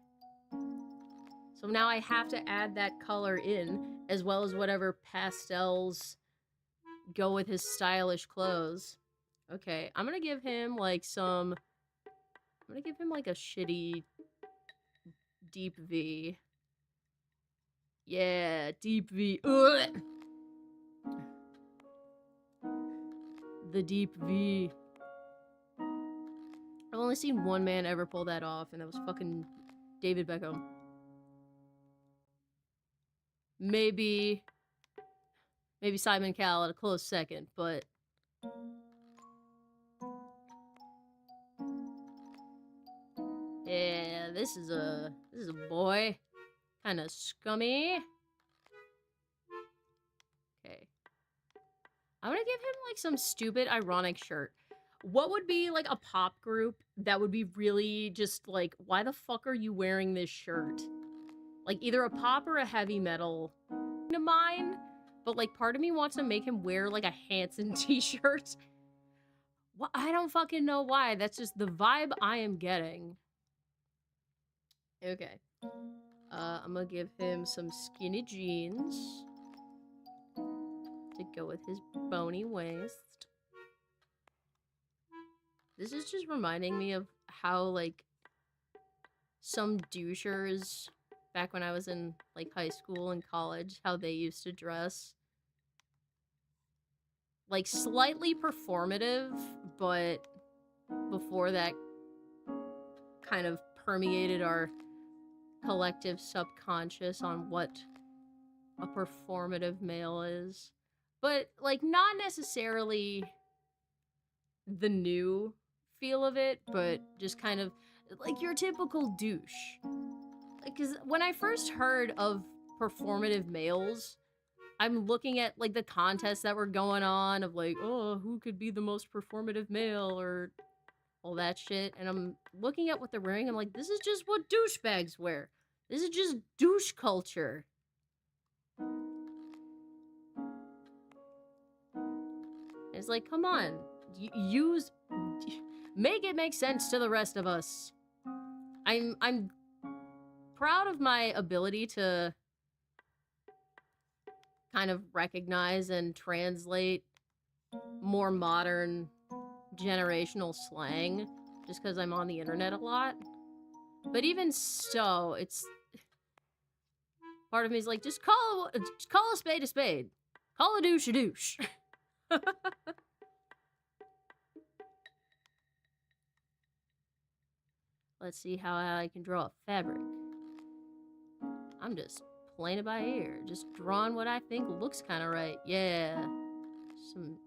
So now I have to add that color in, as well as whatever pastels go with his stylish clothes. Okay, I'm gonna give him like a shitty deep V. Yeah, deep V. Ugh. The deep V. I've only seen one man ever pull that off, and that was fucking David Beckham. Maybe Simon Cowell at a close second, but yeah, this is a boy, kind of scummy. Okay, I'm gonna give him like some stupid ironic shirt. What would be like a pop group that would be really just like, why the fuck are you wearing this shirt? Like either a pop or a heavy metal to mine, but like part of me wants to make him wear like a Hanson t-shirt. Well, I don't fucking know why. That's just the vibe I am getting. Okay. I'm gonna give him some skinny jeans to go with his bony waist. This is just reminding me of how, like, some douchers back when I was in, like, high school and college, how they used to dress. Like, slightly performative, but before that kind of permeated our collective subconscious on what a performative male is. but like not necessarily the new feel of it, but just kind of like your typical douche. Because when I first heard of performative males, I'm looking at like the contests that were going on of like, oh, who could be the most performative male or all that shit. And I'm looking at what they're wearing. I'm like, this is just what douchebags wear. This is just douche culture. It's like, come on, make it make sense to the rest of us. I'm proud of my ability to kind of recognize and translate more modern generational slang just because I'm on the internet a lot. But even so, it's part of me is like, just call a spade a spade. Call a douche a douche. Let's see how I can draw a fabric. I'm just playing it by ear. Just drawing what I think looks kind of right. Yeah. Some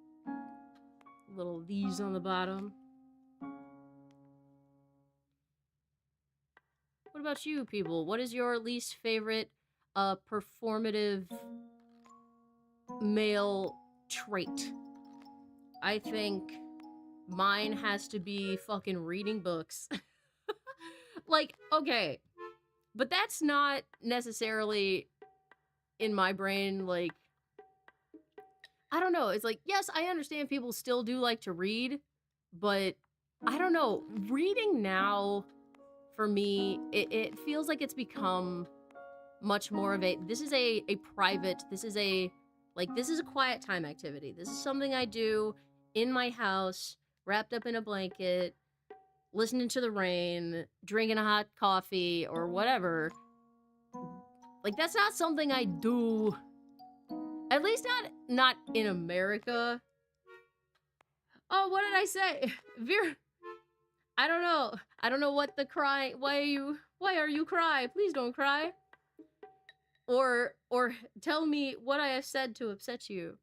little leaves on the bottom. What about you, people? What is your least favorite performative male trait? I think mine has to be fucking reading books. Like, okay, but that's not necessarily in my brain, like, I don't know, it's like, yes, I understand people still do like to read, but I don't know, reading now, for me, it feels like it's become much more of this is a private, this is a quiet time activity. This is something I do in my house, wrapped up in a blanket, listening to the rain, drinking a hot coffee, or whatever. Like, that's not something I do, at least not in America. Oh, what did I say? I don't know. I don't know what the cry, why are you cry? Please don't cry. Or tell me what I have said to upset you.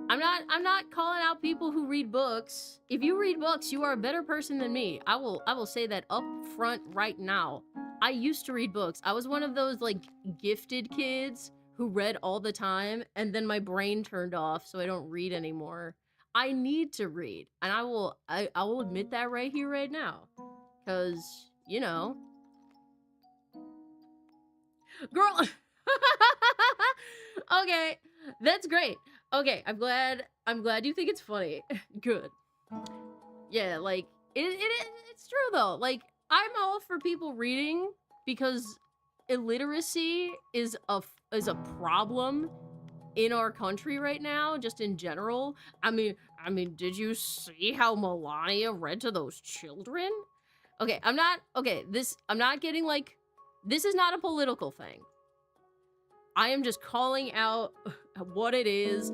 I'm not calling out people who read books. If you read books, you are a better person than me. I will say that up front right now. I used to read books. I was one of those like gifted kids who read all the time, and then my brain turned off, so I don't read anymore. I need to read, and I will admit that right here, right now, because you know, girl. Okay, that's great. Okay, I'm glad you think it's funny. Good. Yeah, like it's true though. Like, I'm all for people reading because illiteracy is a problem in our country right now, just in general. I mean, did you see how Melania read to those children? Okay, I'm not getting like, this is not a political thing. I am just calling out what it is.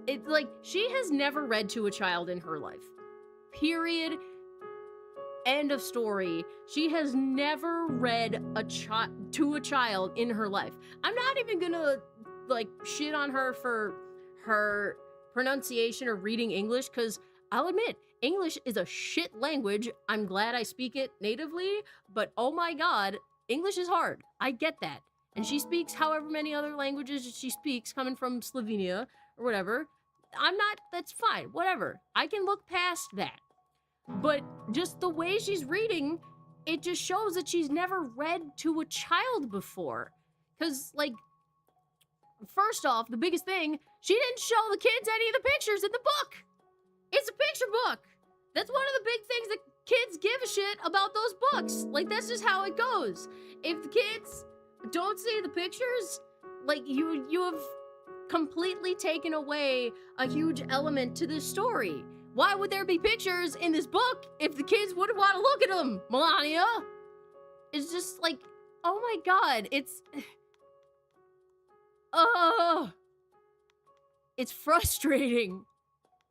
It's like, she has never read to a child in her life. Period. End of story. She has never read to a child in her life. I'm not even gonna like shit on her for her pronunciation or reading English, because I'll admit, English is a shit language. I'm glad I speak it natively, but oh my god, English is hard. I get that. And she speaks however many other languages she speaks, coming from Slovenia or whatever. That's fine, whatever. I can look past that. But just the way she's reading, it just shows that she's never read to a child before. Because, like, first off, the biggest thing, she didn't show the kids any of the pictures in the book. It's a picture book. That's one of the big things that kids give a shit about those books. Like, that's just how it goes. If the kids don't see the pictures, like, you have completely taken away a huge element to this story. Why would there be pictures in this book if the kids wouldn't want to look at them, Melania? It's just like, oh my god, it's frustrating.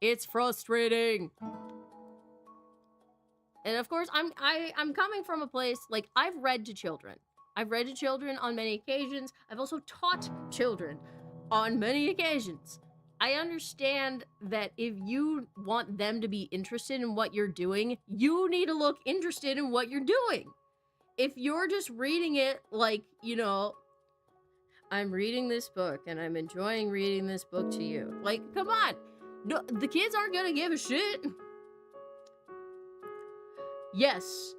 It's frustrating. And of course, I'm coming from a place, like, I've read to children. I've read to children on many occasions. I've also taught children on many occasions. I understand that if you want them to be interested in what you're doing, you need to look interested in what you're doing. If you're just reading it like, you know, I'm reading this book and I'm enjoying reading this book to you. Like, come on. No, the kids aren't gonna give a shit. Yes.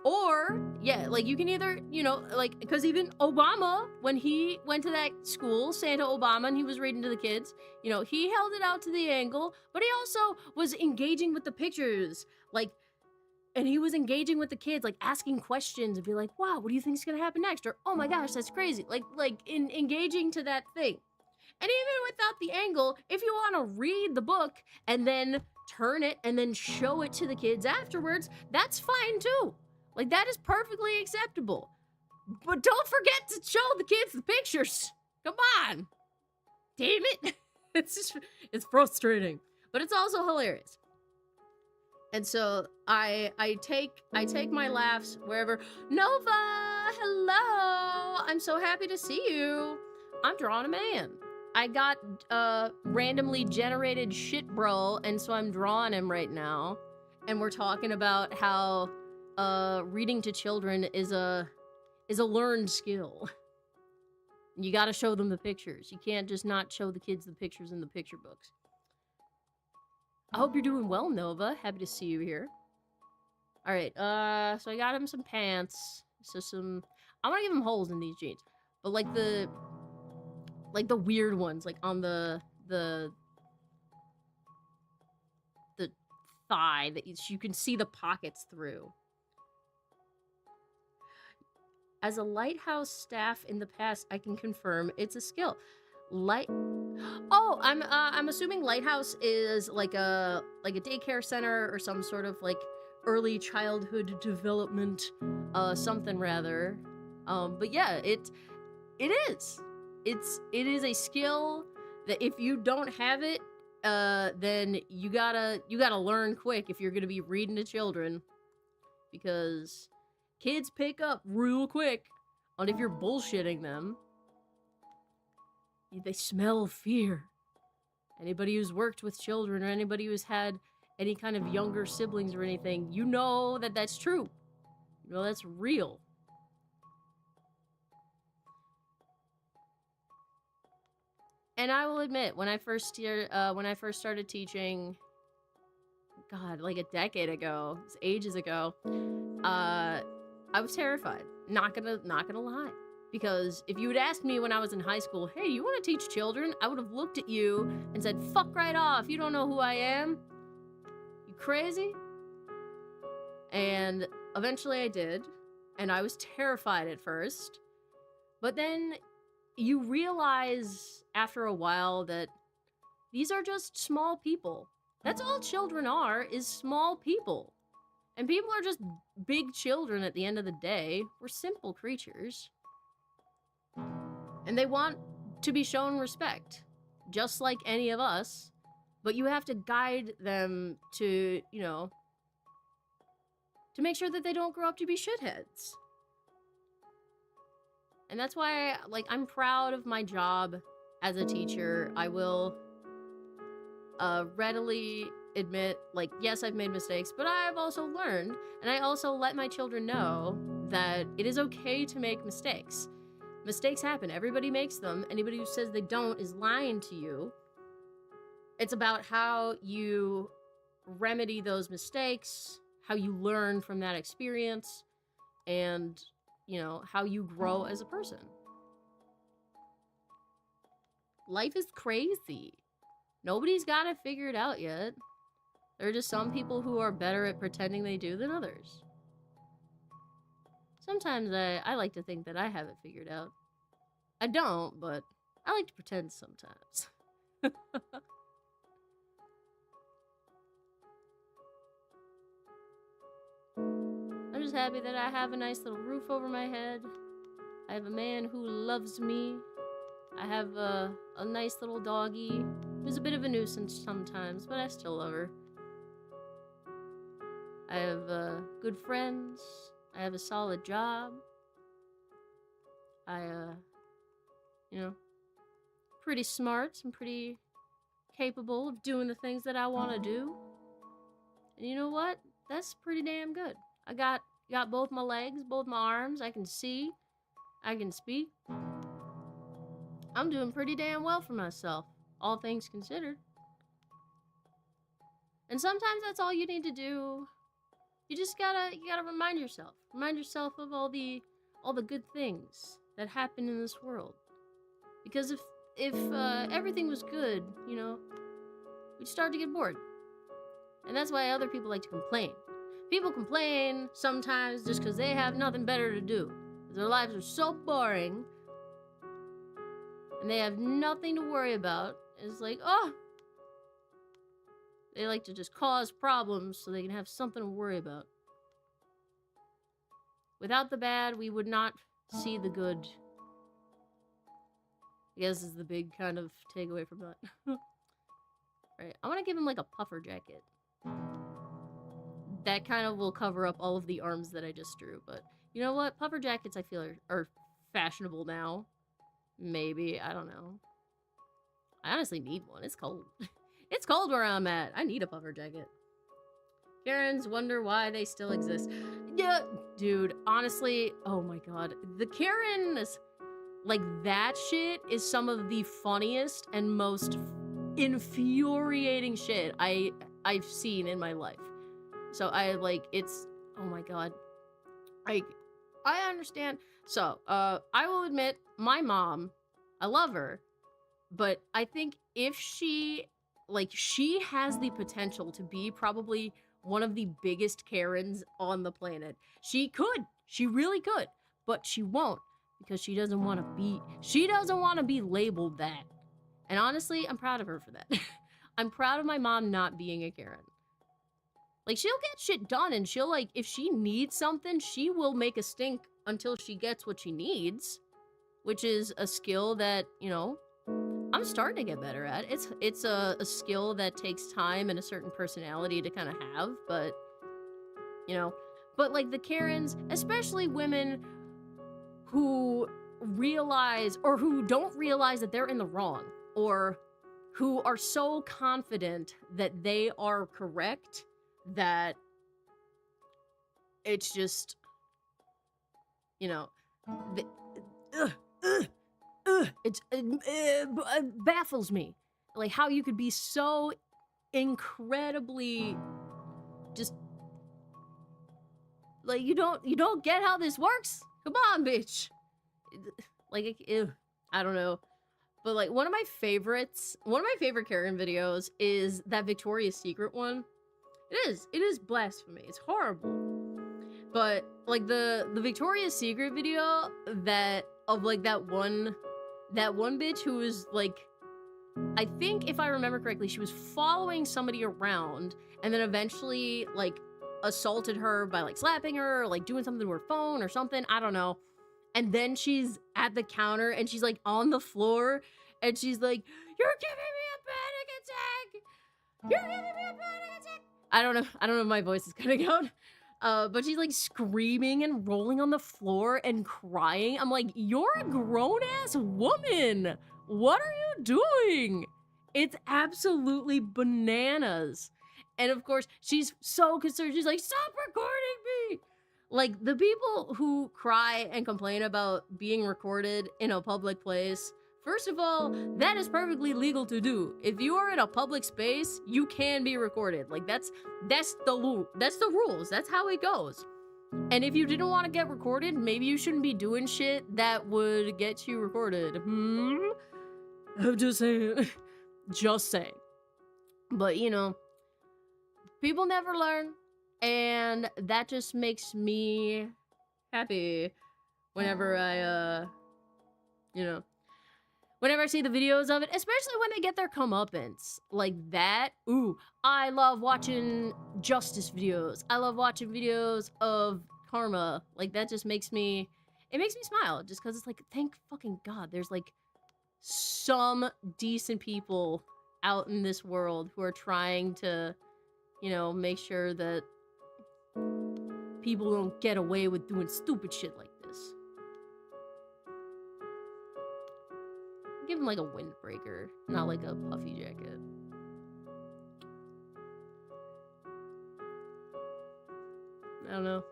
Or, yeah, like you can either, you know, like, because even Obama, when he went to that school, Santa Obama, and he was reading to the kids, you know, he held it out to the angle, but he also was engaging with the pictures, like, and he was engaging with the kids, like, asking questions and be like, wow, what do you think is gonna happen next? Or, oh my gosh, that's crazy. Like, in engaging to that thing. And even without the angle, if you want to read the book and then turn it and then show it to the kids afterwards, that's fine too. Like, that is perfectly acceptable. But don't forget to show the kids the pictures. Come on. Damn it. It's frustrating. But it's also hilarious. And so I take my laughs wherever. Nova, hello. I'm so happy to see you. I'm drawing a man. I got randomly generated shit bro, and so I'm drawing him right now. And we're talking about how reading to children is a learned skill. You gotta show them the pictures. You can't just not show the kids the pictures in the picture books. I hope you're doing well, Nova. Happy to see you here. Alright, so I got him some pants. So I wanna give him holes in these jeans. But like the weird ones, like on the thigh that you can see the pockets through. As a lighthouse staff in the past, I can confirm it's a skill. Oh, I'm assuming lighthouse is like a daycare center or some sort of like early childhood development, something rather. But yeah, it is. It is a skill that if you don't have it, then you gotta learn quick if you're gonna be reading to children, because kids pick up real quick on if you're bullshitting them. They smell fear. Anybody who's worked with children or anybody who's had any kind of younger siblings or anything, you know that that's true. You know that's real. And I will admit, when I first started teaching, God, like a decade ago, it's ages ago, I was terrified. Not gonna lie. Because if you had asked me when I was in high school, hey, you want to teach children? I would have looked at you and said, fuck right off. You don't know who I am. You crazy? And eventually I did. And I was terrified at first. But then you realize after a while that these are just small people. That's all children are, is small people. And people are just big children at the end of the day. We're simple creatures. And they want to be shown respect, just like any of us. But you have to guide them to, you know, to make sure that they don't grow up to be shitheads. And that's why, like, I'm proud of my job as a teacher. I will readily admit, like, yes, I've made mistakes, but I've also learned, and I also let my children know that it is okay to make mistakes. Mistakes happen. Everybody makes them. Anybody who says they don't is lying to you. It's about how you remedy those mistakes, how you learn from that experience, and, you know, how you grow as a person. Life is crazy. Nobody's got it figured out yet. There are just some people who are better at pretending they do than others. Sometimes I like to think that I have it figured out. I don't, but I like to pretend sometimes. I'm just happy that I have a nice little roof over my head. I have a man who loves me. I have a nice little doggy who's a bit of a nuisance sometimes, but I still love her. I have good friends. I have a solid job. I, you know, pretty smart. I'm pretty capable of doing the things that I want to do. And you know what? That's pretty damn good. I got both my legs, both my arms. I can see. I can speak. I'm doing pretty damn well for myself, all things considered. And sometimes that's all you need to do. You just gotta remind yourself. Remind yourself of all the good things that happen in this world. Because if everything was good, you know, we'd start to get bored. And that's why other people like to complain. People complain sometimes just because they have nothing better to do. Their lives are so boring. And they have nothing to worry about. It's like, oh! They like to just cause problems so they can have something to worry about. Without the bad, we would not see the good. I guess is the big kind of takeaway from that. Right, I want to give him like a puffer jacket. That kind of will cover up all of the arms that I just drew, but you know what? Puffer jackets I feel are fashionable now. Maybe, I don't know. I honestly need one. It's cold. It's cold where I'm at. I need a puffer jacket. Karens wonder why they still exist. Yeah, dude, honestly, oh my god. The Karens, like, that shit is some of the funniest and most infuriating shit I've seen in my life. So it's, oh my god. I understand. So, I will admit, my mom, I love her, but I think if she has the potential to be probably one of the biggest Karens on the planet. She really could, but she won't because she doesn't want to be labeled that. And honestly, I'm proud of her for that. I'm proud of my mom not being a Karen. Like, she'll get shit done, and she'll, like, if she needs something, she will make a stink until she gets what she needs, which is a skill that, you know, I'm starting to get better at. It's a skill that takes time and a certain personality to kind of have, but, you know, but, like, the Karens, especially women who realize, or who don't realize that they're in the wrong, or who are so confident that they are correct that it's just, you know, it baffles me, like, how you could be so incredibly just, like, you don't get how this works? Come on, bitch. Like, I don't know. But, like, one of my favorite Karen videos is that Victoria's Secret one. It is blasphemy. It's horrible. But, like, the Victoria's Secret video that one bitch who was, like, I think if I remember correctly, she was following somebody around and then eventually, like, assaulted her by, like, slapping her or, like, doing something to her phone or something. I don't know. And then she's at the counter and she's, like, on the floor and she's like, "You're giving me a panic attack! You're giving me a panic attack!" I don't know if my voice is cutting out. But she's, like, screaming and rolling on the floor and crying. I'm like, you're a grown-ass woman! What are you doing? It's absolutely bananas. And, of course, she's so concerned. She's like, "Stop recording me!" Like, the people who cry and complain about being recorded in a public place, first of all, that is perfectly legal to do. If you are in a public space, you can be recorded. Like, that's the rules. That's how it goes. And if you didn't want to get recorded, maybe you shouldn't be doing shit that would get you recorded. I'm just saying. Just saying. But, you know, people never learn. And that just makes me happy whenever I, you know, whenever I see the videos of it, especially when they get their comeuppance, like that. Ooh, I love watching justice videos. I love watching videos of karma. Like, that just makes me, it makes me smile, just because it's like, thank fucking God, there's, like, some decent people out in this world who are trying to, you know, make sure that people don't get away with doing stupid shit like this. even like a windbreaker, not like a puffy jacket. I don't know.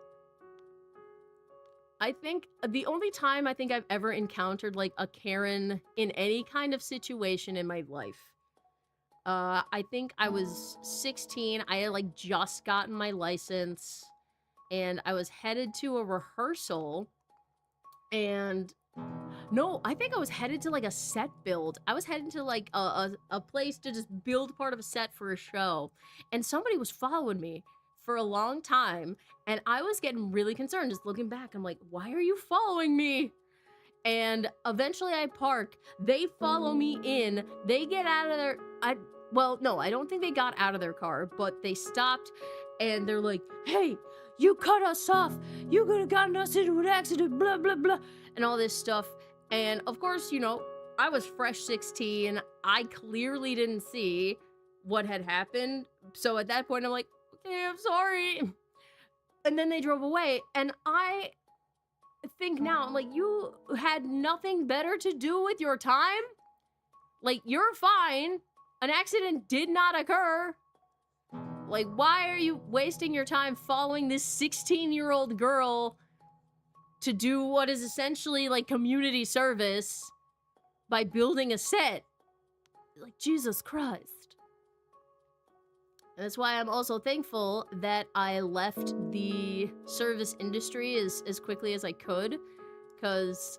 I think the only time I think I've ever encountered like a Karen in any kind of situation in my life, I think I was 16. I had like just gotten my license, and I was headed to a rehearsal, and no, I think I was headed to like a set build. I was headed to like a place to just build part of a set for a show, and somebody was following me for a long time, and I was getting really concerned. Just looking back, I'm like, why are you following me? And eventually I park. They follow me in. They get out of their... Well, no, I don't think they got out of their car, but they stopped, and they're like, hey, you cut us off. You could have gotten us into an accident, blah, blah, blah, and all this stuff. And of course, you know, I was fresh 16. I clearly didn't see what had happened. So at that point, I'm like, okay, I'm sorry. And then they drove away, and I think now, I'm like, you had nothing better to do with your time? Like, you're fine. An accident did not occur. Like, why are you wasting your time following this 16-year-old girl to do what is essentially like community service by building a set? Like, Jesus Christ. And that's why I'm also thankful that I left the service industry as quickly as I could, because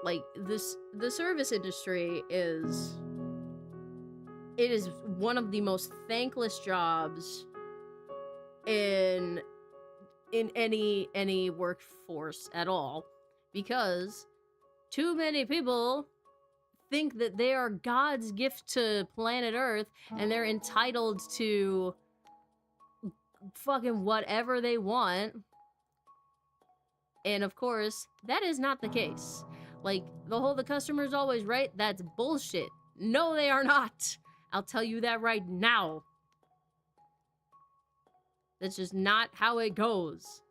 like the service industry is one of the most thankless jobs in any workforce at all, because too many people think that they are God's gift to planet Earth and they're entitled to fucking whatever they want. And of course, that is not the case. Like, the customer's always right, that's bullshit. No, they are not. I'll tell you that right now. That's just not how it goes.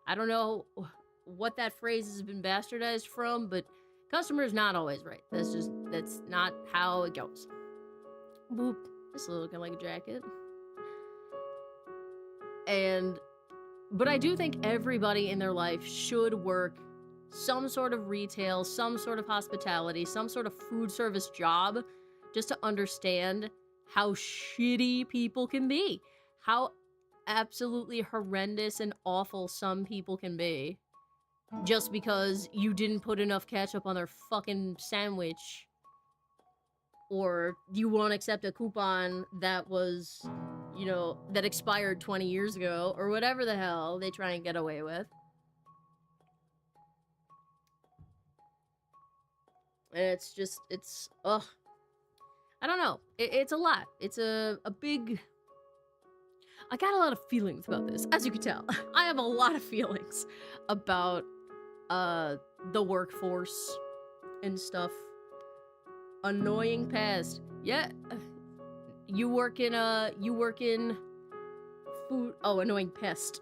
I don't know what that phrase has been bastardized from, but customer's not always right. That's not how it goes. Boop. This is looking like a jacket. But I do think everybody in their life should work some sort of retail, some sort of hospitality, some sort of food service job, just to understand how shitty people can be. How absolutely horrendous and awful some people can be. Just because you didn't put enough ketchup on their fucking sandwich. Or you won't accept a coupon that was, you know, that expired 20 years ago. Or whatever the hell they try and get away with. And it's just, ugh. I don't know. It's a lot. It's a big... I got a lot of feelings about this, as you can tell. I have a lot of feelings about the workforce and stuff. Annoying past. Yeah. You work in food. Oh, annoying pest.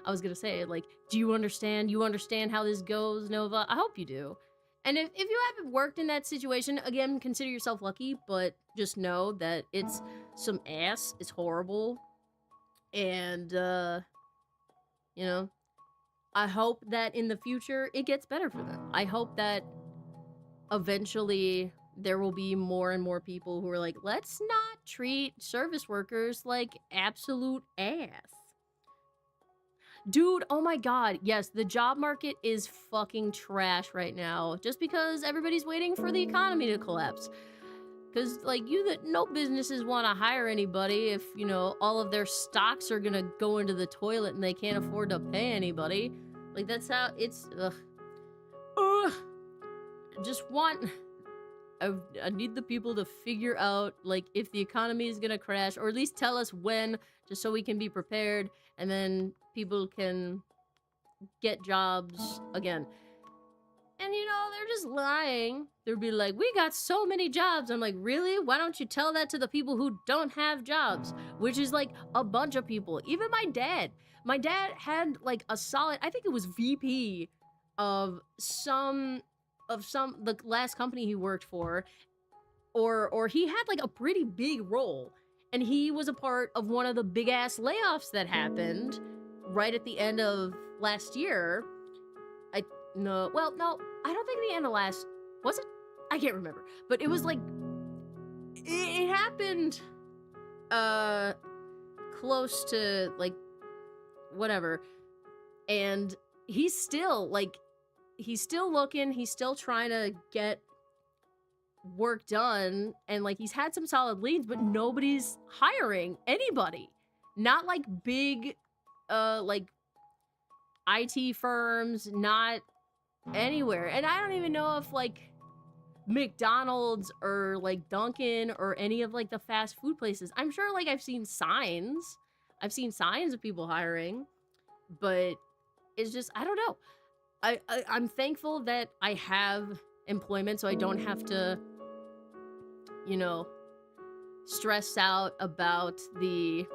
I was gonna say, like, do you understand? You understand how this goes, Nova? I hope you do. And if you haven't worked in that situation, again, consider yourself lucky, but just know that it's some ass. It's horrible. And, you know, I hope that in the future it gets better for them. I hope that eventually there will be more and more people who are like, let's not treat service workers like absolute ass. Dude, oh my god, yes, the job market is fucking trash right now, just because everybody's waiting for the economy to collapse. Because, like, no businesses want to hire anybody if, you know, all of their stocks are gonna go into the toilet and they can't afford to pay anybody. Like, that's how it's, ugh. Ugh. I need the people to figure out, like, if the economy is gonna crash, or at least tell us when, just so we can be prepared, and then people can get jobs again. And, you know, they're just lying. They'll be like, we got so many jobs. I'm like, really? Why don't you tell that to the people who don't have jobs? Which is, like, a bunch of people. Even my dad. My dad had, like, a solid, I think it was VP of some the last company he worked for, or he had like a pretty big role, and he was a part of one of the big ass layoffs that happened right at the end of last year. I don't think the end of last, was it? I can't remember, but it was like it happened close to like whatever, and he's still looking, he's still trying to get work done, and like he's had some solid leads, but nobody's hiring anybody. Not like big like IT firms, not anywhere. And I don't even know if like McDonald's or like Dunkin' or any of like the fast food places. I'm sure like I've seen signs of people hiring, but it's just, I don't know. I'm thankful that I have employment, so I don't have to, you know, stress out about the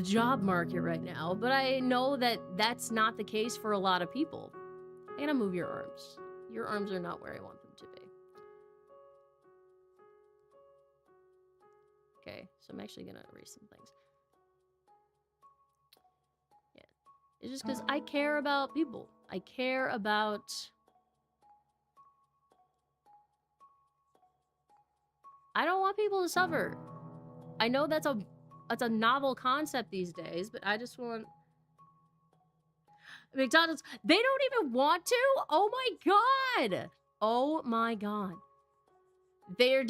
job market right now. But I know that that's not the case for a lot of people. I'm gonna move your arms. Your arms are not where I want them to be. Okay, so I'm actually gonna erase some things. Yeah, it's just because I care about people. I care about... I don't want people to suffer. I know that's a novel concept these days, but I just want... McDonald's, they don't even want to? Oh my god! Oh my god. They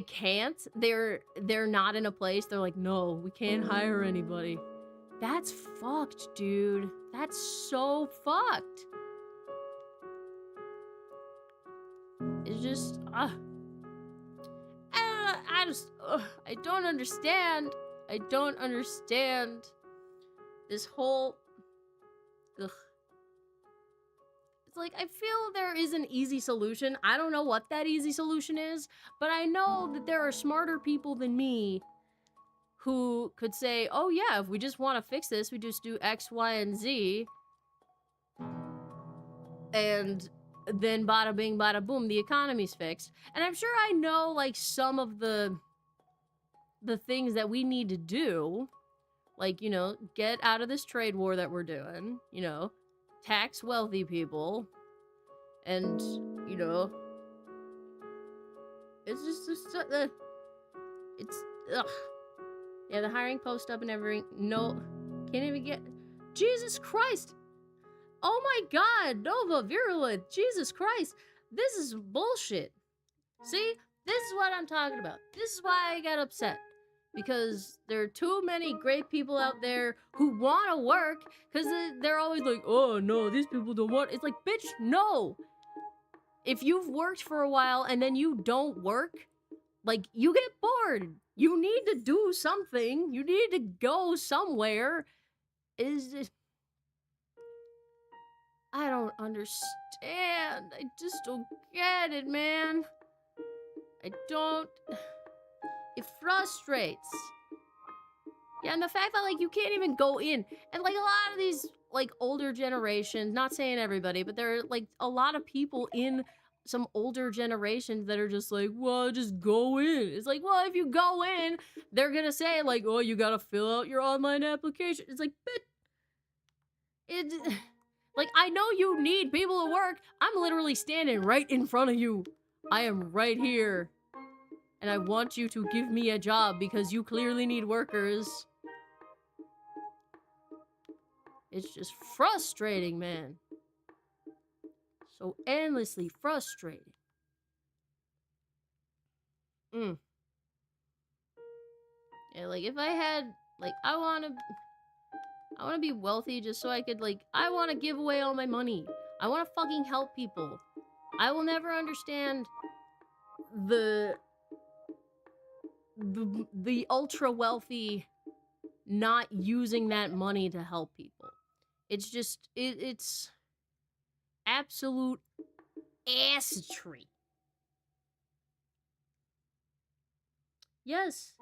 can't. They're not in a place, they're like, no, we can't hire anybody. That's fucked, dude. That's so fucked. It's just, I don't understand. I don't understand this whole... Ugh. It's like, I feel there is an easy solution. I don't know what that easy solution is, but I know that there are smarter people than me who could say, oh yeah, if we just want to fix this, we just do X, Y, and Z. And then bada bing, bada boom, the economy's fixed. And I'm sure I know, like, some of the things that we need to do. Like, you know, get out of this trade war that we're doing, you know, tax wealthy people, and, you know, it's just it's, ugh. Yeah, the hiring post up and everything, no, can't even get, Jesus Christ, oh my god, Nova Virulent, Jesus Christ, this is bullshit. See, this is what I'm talking about. This is why I got upset. Because there are too many great people out there who want to work, because they're always like, oh no, these people don't want... It's like, bitch, no! If you've worked for a while and then you don't work, like, you get bored. You need to do something. You need to go somewhere. I don't understand. I just don't get it, man. I don't... It frustrates. Yeah, and the fact that, like, you can't even go in. And, like, a lot of these, like, older generations, not saying everybody, but there are, like, a lot of people in some older generations that are just like, well, just go in. It's like, well, if you go in, they're gonna say, like, oh, you gotta fill out your online application. It's like, like, I know you need people to work. I'm literally standing right in front of you. I am right here. And I want you to give me a job because you clearly need workers. It's just frustrating, man. So endlessly frustrating. Yeah, like, if I had, like, I wanna be wealthy just so I could, like, I wanna give away all my money. I wanna fucking help people. I will never understand the ultra wealthy not using that money to help people. It's just, it's absolute assetry. Yes,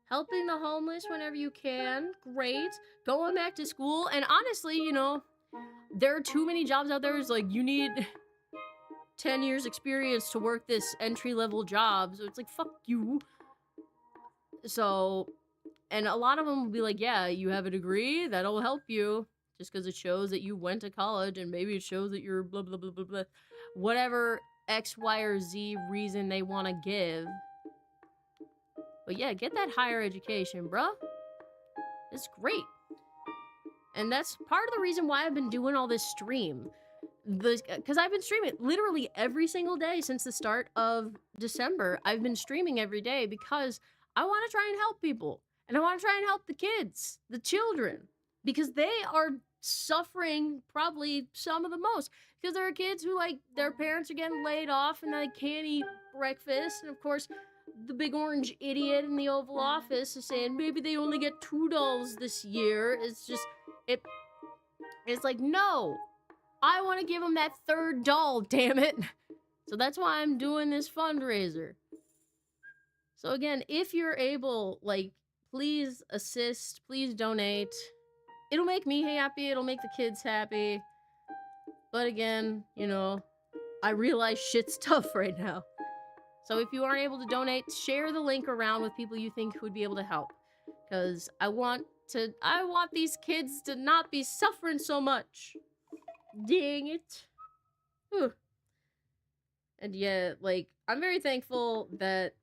helping the homeless whenever you can, great. Going back to school, and honestly, you know, there are too many jobs out there. It's like, you need 10 years experience to work this entry-level job. So it's like, fuck you. So, and a lot of them will be like, yeah, you have a degree, that'll help you. Just because it shows that you went to college, and maybe it shows that you're blah, blah, blah, blah, blah. Whatever X, Y, or Z reason they want to give. But yeah, get that higher education, bruh. It's great. And that's part of the reason why I've been doing all this stream. Because I've been streaming literally every single day since the start of December. I've been streaming every day because I want to try and help people. And I want to try and help the kids, the children. Because they are suffering probably some of the most. Because there are kids who, like, their parents are getting laid off and they can't eat breakfast. And of course, the big orange idiot in the Oval Office is saying maybe they only get $2 this year. It's just, it's like, no. I want to give them that third doll, damn it. So that's why I'm doing this fundraiser. So again, if you're able, like, please assist, please donate. It'll make me happy, it'll make the kids happy. But again, you know, I realize shit's tough right now. So if you aren't able to donate, share the link around with people you think would be able to help. Because I want these kids to not be suffering so much. Dang it. Whew. And yeah, like, I'm very thankful that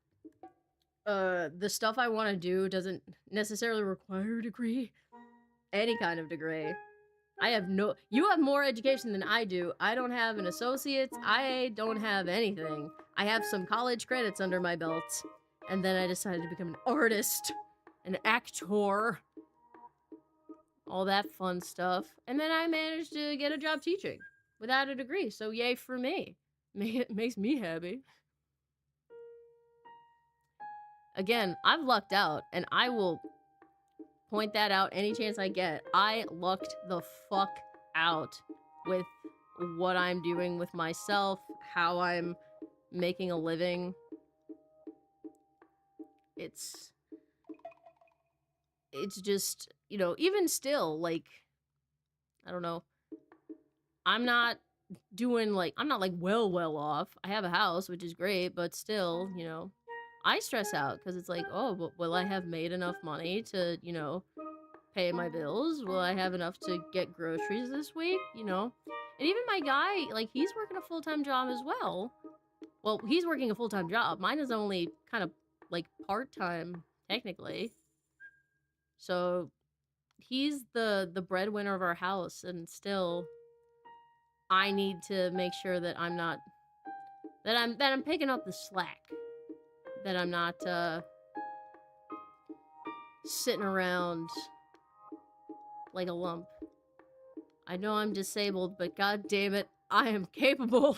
the stuff I want to do doesn't necessarily require a degree. Any kind of degree. You have more education than I do. I don't have an associate's. I don't have anything. I have some college credits under my belt. And then I decided to become an artist. An actor. All that fun stuff. And then I managed to get a job teaching without a degree. So yay for me. It makes me happy. Again, I've lucked out, and I will point that out any chance I get. I lucked the fuck out with what I'm doing with myself, how I'm making a living. It's just, you know, even still, like, I don't know. I'm not well off. I have a house, which is great, but still, you know, I stress out because it's like, oh, but will I have made enough money to, you know, pay my bills? Will I have enough to get groceries this week? You know? And even my guy, like, he's working a full-time job as well. Well, he's working a full-time job. Mine is only kind of, like, part-time, technically. So, he's the breadwinner of our house, and still, I need to make sure that I'm not, that I'm picking up the slack. That I'm not, sitting around like a lump. I know I'm disabled, but god damn it, I am capable.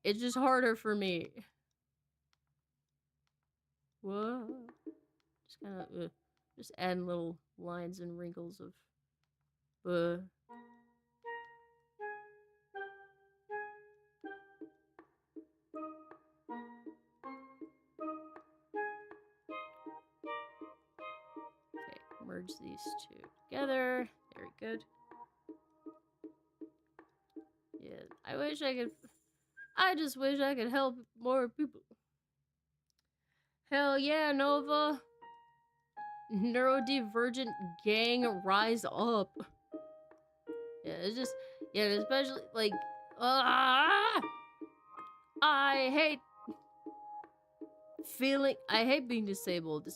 It's just harder for me. Whoa. Just kind of, just adding little lines and wrinkles of, Okay, merge these two together. Very good. Yeah, I just wish I could help more people. Hell yeah, Nova. Neurodivergent gang, rise up. Yeah, it's just, yeah, especially, like, I hate being disabled.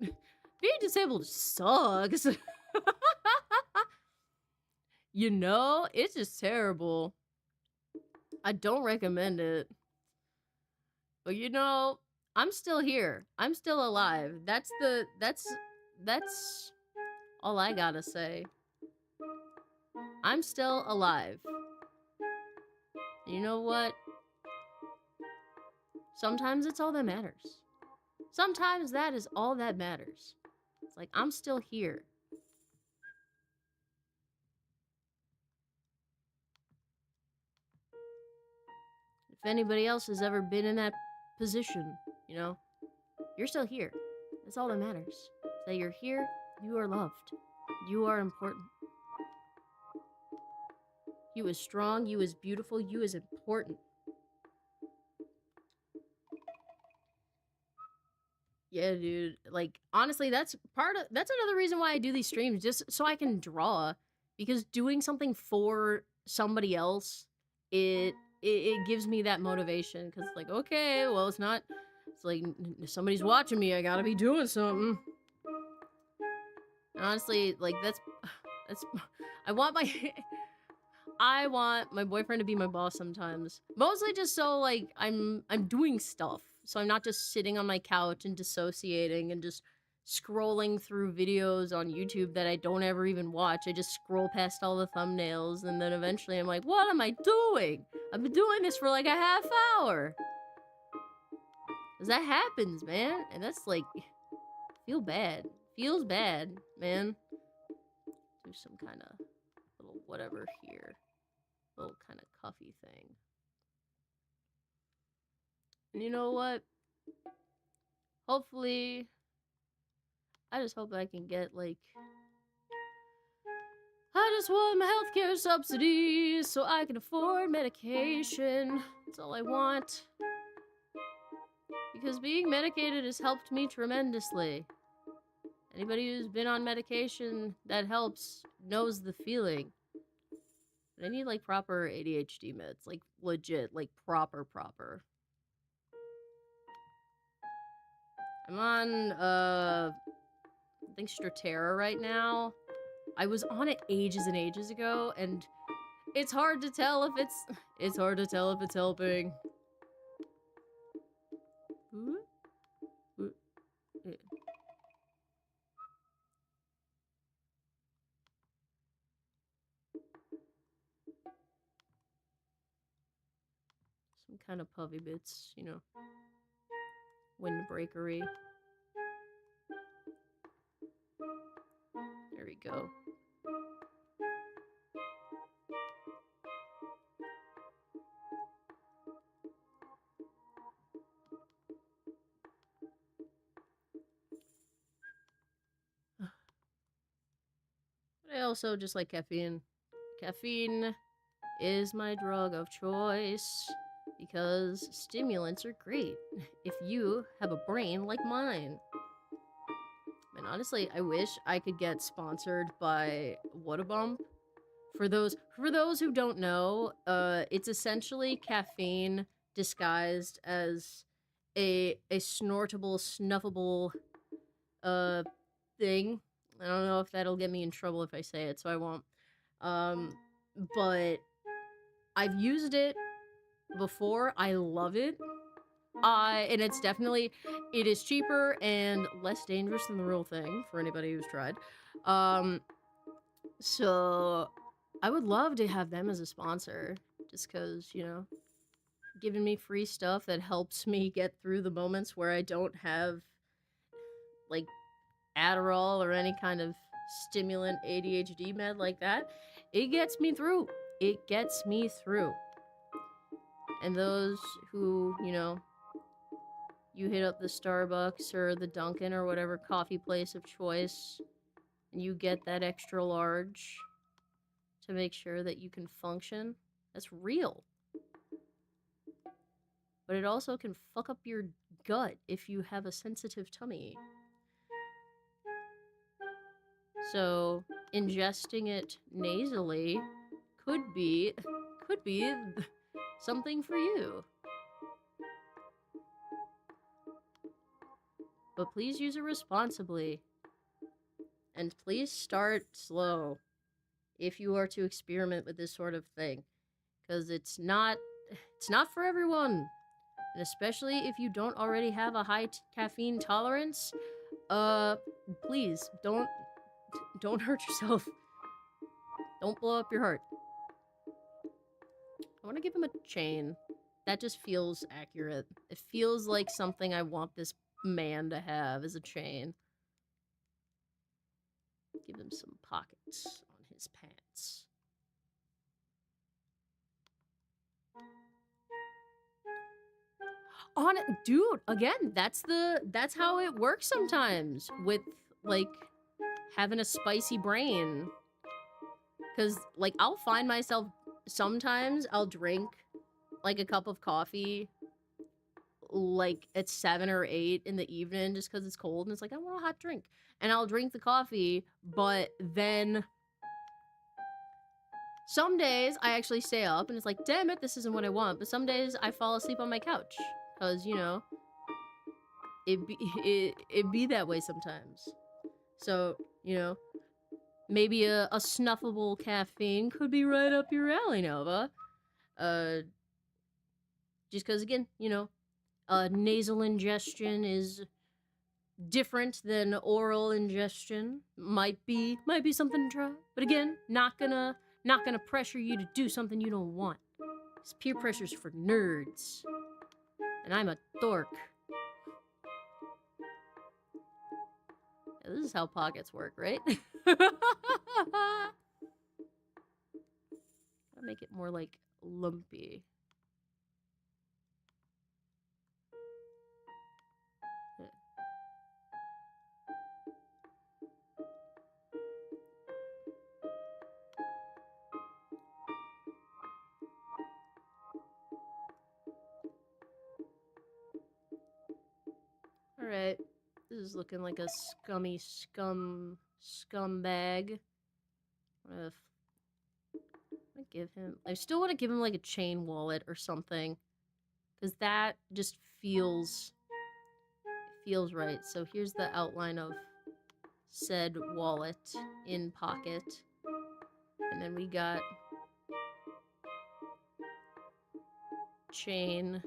Being disabled sucks. You know, it's just terrible. I don't recommend it. But you know, I'm still here. I'm still alive. That's all I gotta say. I'm still alive. You know what? Sometimes it's all that matters. Sometimes that is all that matters. It's like, I'm still here. If anybody else has ever been in that position, you know, you're still here. That's all that matters. Is that you're here, you are loved. You are important. You is strong, you is beautiful, you is important. Yeah, dude. Like, honestly, that's another reason why I do these streams, just so I can draw. Because doing something for somebody else, it gives me that motivation. Because, like, okay, well, it's like, if somebody's watching me, I gotta be doing something. And honestly, like, that's, I want my boyfriend to be my boss sometimes. Mostly just so, like, I'm doing stuff. So I'm not just sitting on my couch and dissociating and just scrolling through videos on YouTube that I don't ever even watch. I just scroll past all the thumbnails, and then eventually I'm like, what am I doing? I've been doing this for like a half hour. Cause that happens, man. And that's like, feels bad, man. Do some kind of little whatever here. Little kind of cuffy thing. And you know what? Hopefully, I just hope I can get, like, I just want my healthcare subsidies so I can afford medication. That's all I want. Because being medicated has helped me tremendously. Anybody who's been on medication that helps knows the feeling. But I need, like, proper ADHD meds. Like, legit. Like, proper. I'm on, I think Strattera right now. I was on it ages and ages ago, and it's hard to tell if it's helping. Some kind of puffy bits, you know. Windbreakery. There we go. But I also just like caffeine. Caffeine is my drug of choice because stimulants are great if you have a brain like mine. And honestly, I wish I could get sponsored by Whatabump. For those who don't know, it's essentially caffeine disguised as a snortable, snuffable thing. I don't know if that'll get me in trouble if I say it, so I won't. But I've used it before. I love it. And it's definitely, it is cheaper and less dangerous than the real thing for anybody who's tried. So I would love to have them as a sponsor, just because, you know, giving me free stuff that helps me get through the moments where I don't have, like, Adderall or any kind of stimulant ADHD med like that. It gets me through. It gets me through. And those who, you know, you hit up the Starbucks or the Dunkin' or whatever coffee place of choice, and you get that extra large to make sure that you can function. That's real. But it also can fuck up your gut if you have a sensitive tummy. So, ingesting it nasally could be something for you. But please use it responsibly. And please start slow if you are to experiment with this sort of thing. Because it's not for everyone. And especially if you don't already have a high caffeine tolerance, please don't hurt yourself. Don't blow up your heart. I want to give him a chain. That just feels accurate. It feels like something I want this man to have as a chain. Give him some pockets on his pants. On it, dude, again, that's how it works sometimes with, like, having a spicy brain. Because, like, I'll find myself sometimes I'll drink like a cup of coffee like at 7 or 8 in the evening just because it's cold and it's like I want a hot drink, and I'll drink the coffee. But then some days I actually stay up and it's like, damn it, this isn't what I want. But some days I fall asleep on my couch because, you know, it be that way sometimes. So, you know, maybe a snuffable caffeine could be right up your alley, Nova. Just because, again, you know, nasal ingestion is different than oral ingestion. Might be something to try. But again, not gonna pressure you to do something you don't want. This peer pressure's for nerds. And I'm a dork. Yeah, this is how pockets work, right? Gotta make it more like lumpy. Alright. This is looking like a scummy scumbag. I still want to give him like a chain wallet or something. Because that just feels right. So here's the outline of said wallet in pocket. And then we got chain.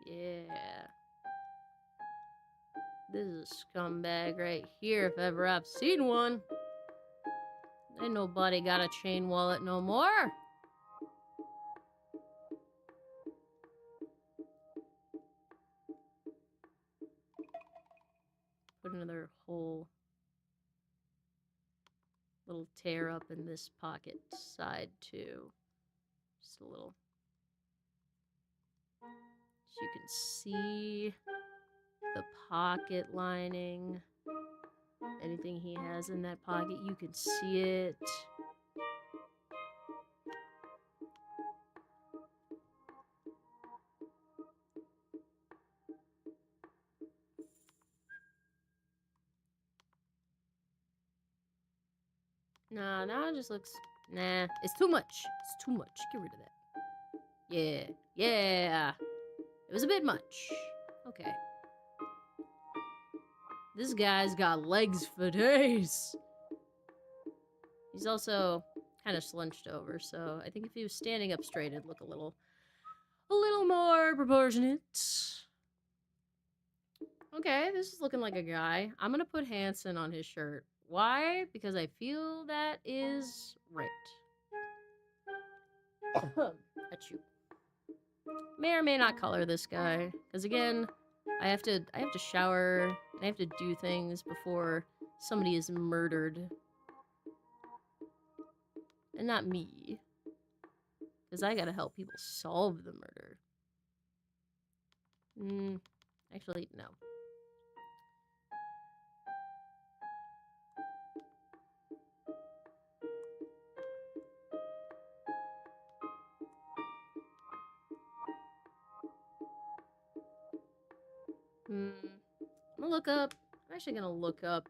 Yeah. This is a scumbag right here if ever I've seen one. Ain't nobody got a chain wallet no more. Put another whole little tear up in this pocket side too. Just a little. So you can see the pocket lining. Anything he has in that pocket, you can see it. Nah, now it just looks... Nah, it's too much. It's too much. Get rid of that. Yeah. Yeah. It was a bit much. Okay. This guy's got legs for days. He's also kind of slunched over, so I think if he was standing up straight, it'd look a little more proportionate. Okay, this is looking like a guy. I'm gonna put Hanson on his shirt. Why? Because I feel that is right. Achoo. May or may not color this guy, because again, I have to shower and I have to do things before somebody is murdered. And not me. Because I gotta help people solve the murder. Actually, no. I'm actually gonna look up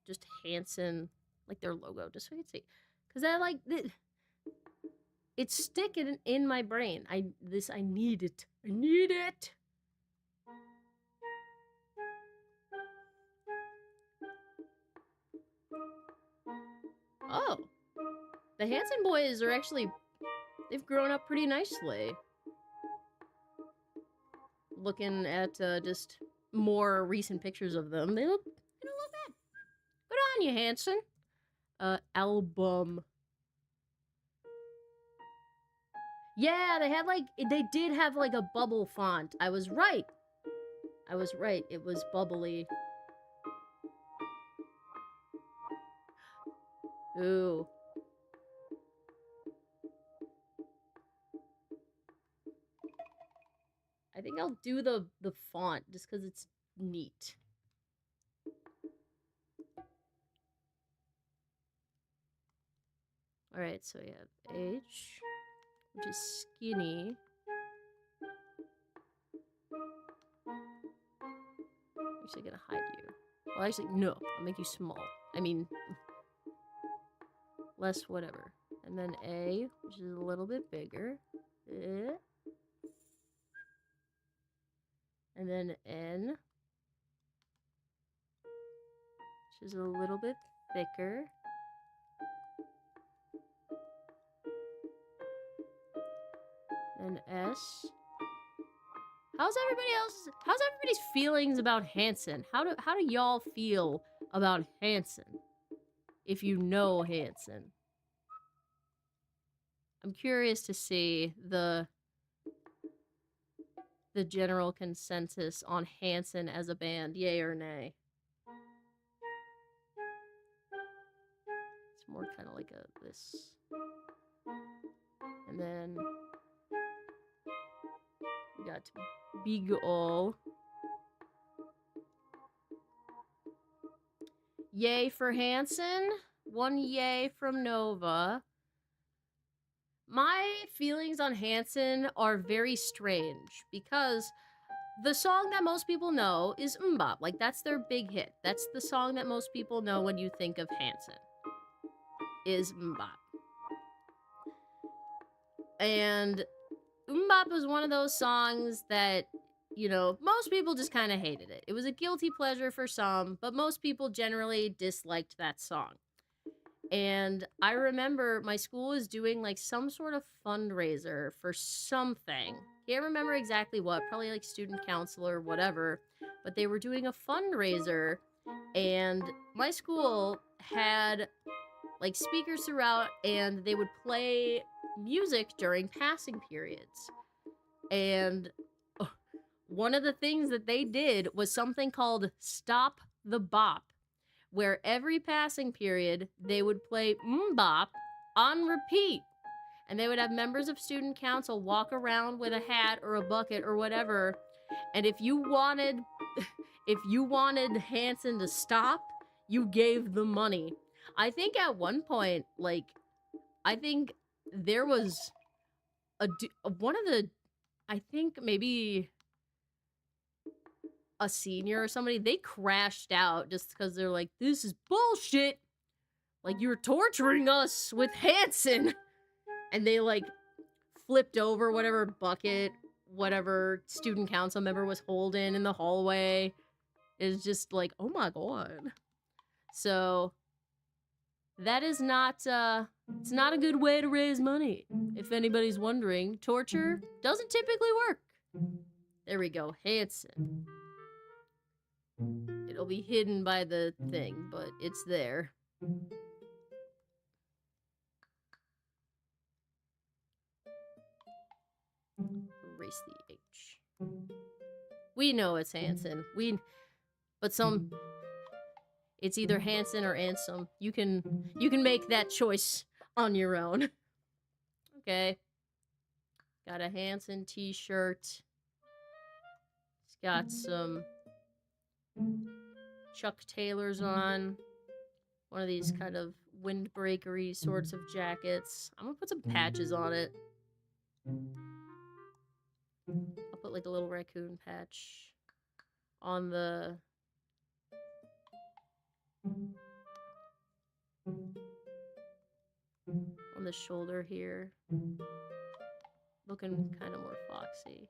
just Hanson, like their logo, just so I can see. Because I like it. It's sticking in my brain. I need it. I need it. Oh. The Hanson boys are actually... They've grown up pretty nicely. Looking at just more recent pictures of them, they don't look bad. Good on you, Hanson. Album. Yeah, they did have like a bubble font. I was right. It was bubbly. Ooh. think I'll do the font just because it's neat. Alright, so we have H, which is skinny. I'm actually gonna hide you. Well, actually, no. I'll make you small. I mean, less whatever. And then A, which is a little bit bigger. And then N, which is a little bit thicker. And S. How's everybody's feelings about Hanson? How do y'all feel about Hanson? If you know Hanson. I'm curious to see the general consensus on Hanson as a band, yay or nay. It's more kind of like this. And then we got Big Ol. Yay for Hanson. 1 yay from Nova. My feelings on Hanson are very strange because the song that most people know is Mbop. Like, that's their big hit. That's the song that most people know when you think of Hanson. Is Mbop. And Mbop was one of those songs that, you know, most people just kind of hated it. It was a guilty pleasure for some, but most people generally disliked that song. And I remember my school was doing, like, some sort of fundraiser for something. Can't remember exactly what, probably, like, student council or whatever. But they were doing a fundraiser, and my school had, like, speakers throughout, and they would play music during passing periods. And one of the things that they did was something called Stop the Bop, where every passing period, they would play Mbop on repeat. And they would have members of student council walk around with a hat or a bucket or whatever. And if you wanted Hanson to stop, you gave them money. I think at one point, like, I think there was I think maybe a senior or somebody, they crashed out just because they're like, this is bullshit. Like, you're torturing us with Hanson. And they, like, flipped over whatever bucket, whatever student council member was holding in the hallway. It's just like, oh my god. So, that is not, it's not a good way to raise money. If anybody's wondering, torture doesn't typically work. There we go, Hanson. It'll be hidden by the thing, but it's there. Erase the H. We know it's Hanson. It's either Hanson or Ansem. You can make that choice on your own. Okay. Got a Hanson t-shirt. It's got some Chuck Taylors on. One of these kind of windbreakery sorts of jackets. I'm gonna put some patches on it. I'll put like a little raccoon patch on the shoulder here. Looking kind of more foxy.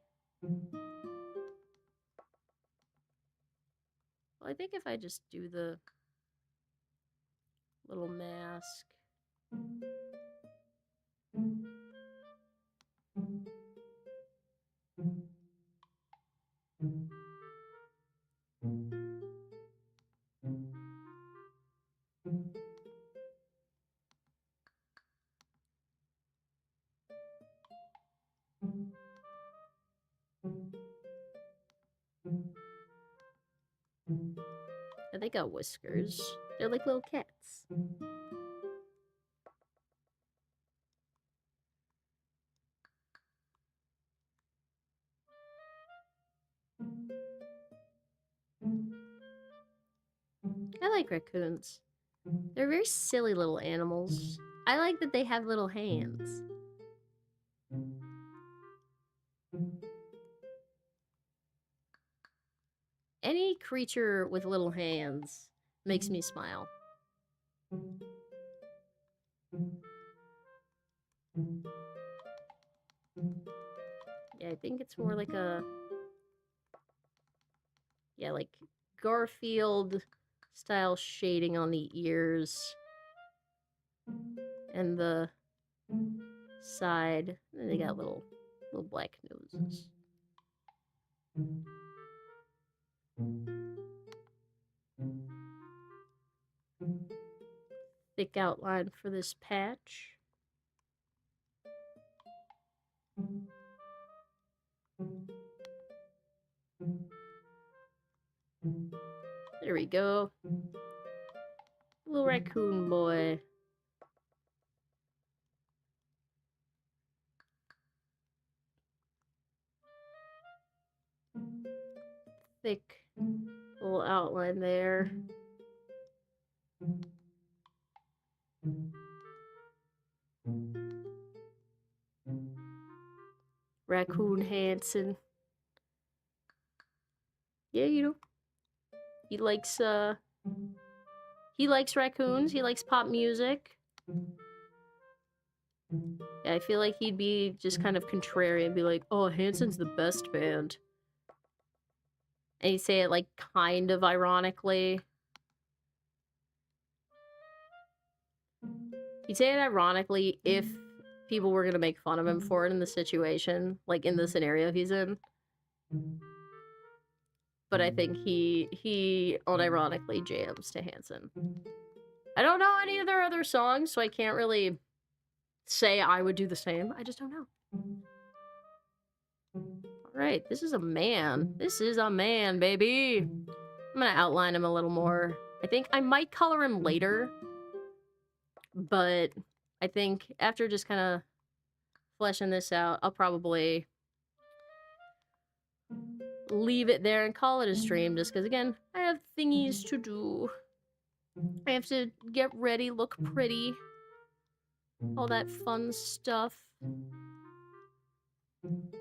Well, I think if I just do the little mask. And they got whiskers. They're like little cats. I like raccoons. They're very silly little animals. I like that they have little hands. Any creature with little hands makes me smile. Yeah, I think it's more like a... Yeah, like Garfield style shading on the ears and the side. And they got little black noses. Thick outline for this patch. There we go. Little raccoon boy. Thick little outline there. Raccoon Hansen. Yeah, you know. He likes raccoons, he likes pop music. Yeah, I feel like he'd be just kind of contrarian, be like, oh, Hansen's the best band. And he'd say it, like, kind of ironically. He'd say it ironically if people were gonna make fun of him for it in the situation, like, in the scenario he's in. But I think he unironically jams to Hansen. I don't know any of their other songs, so I can't really say I would do the same. I just don't know. Alright, this is a man. This is a man, baby. I'm gonna outline him a little more. I think I might color him later, but I think after just kind of fleshing this out, I'll probably leave it there and call it a stream, just because, again, I have thingies to do. I have to get ready, look pretty, all that fun stuff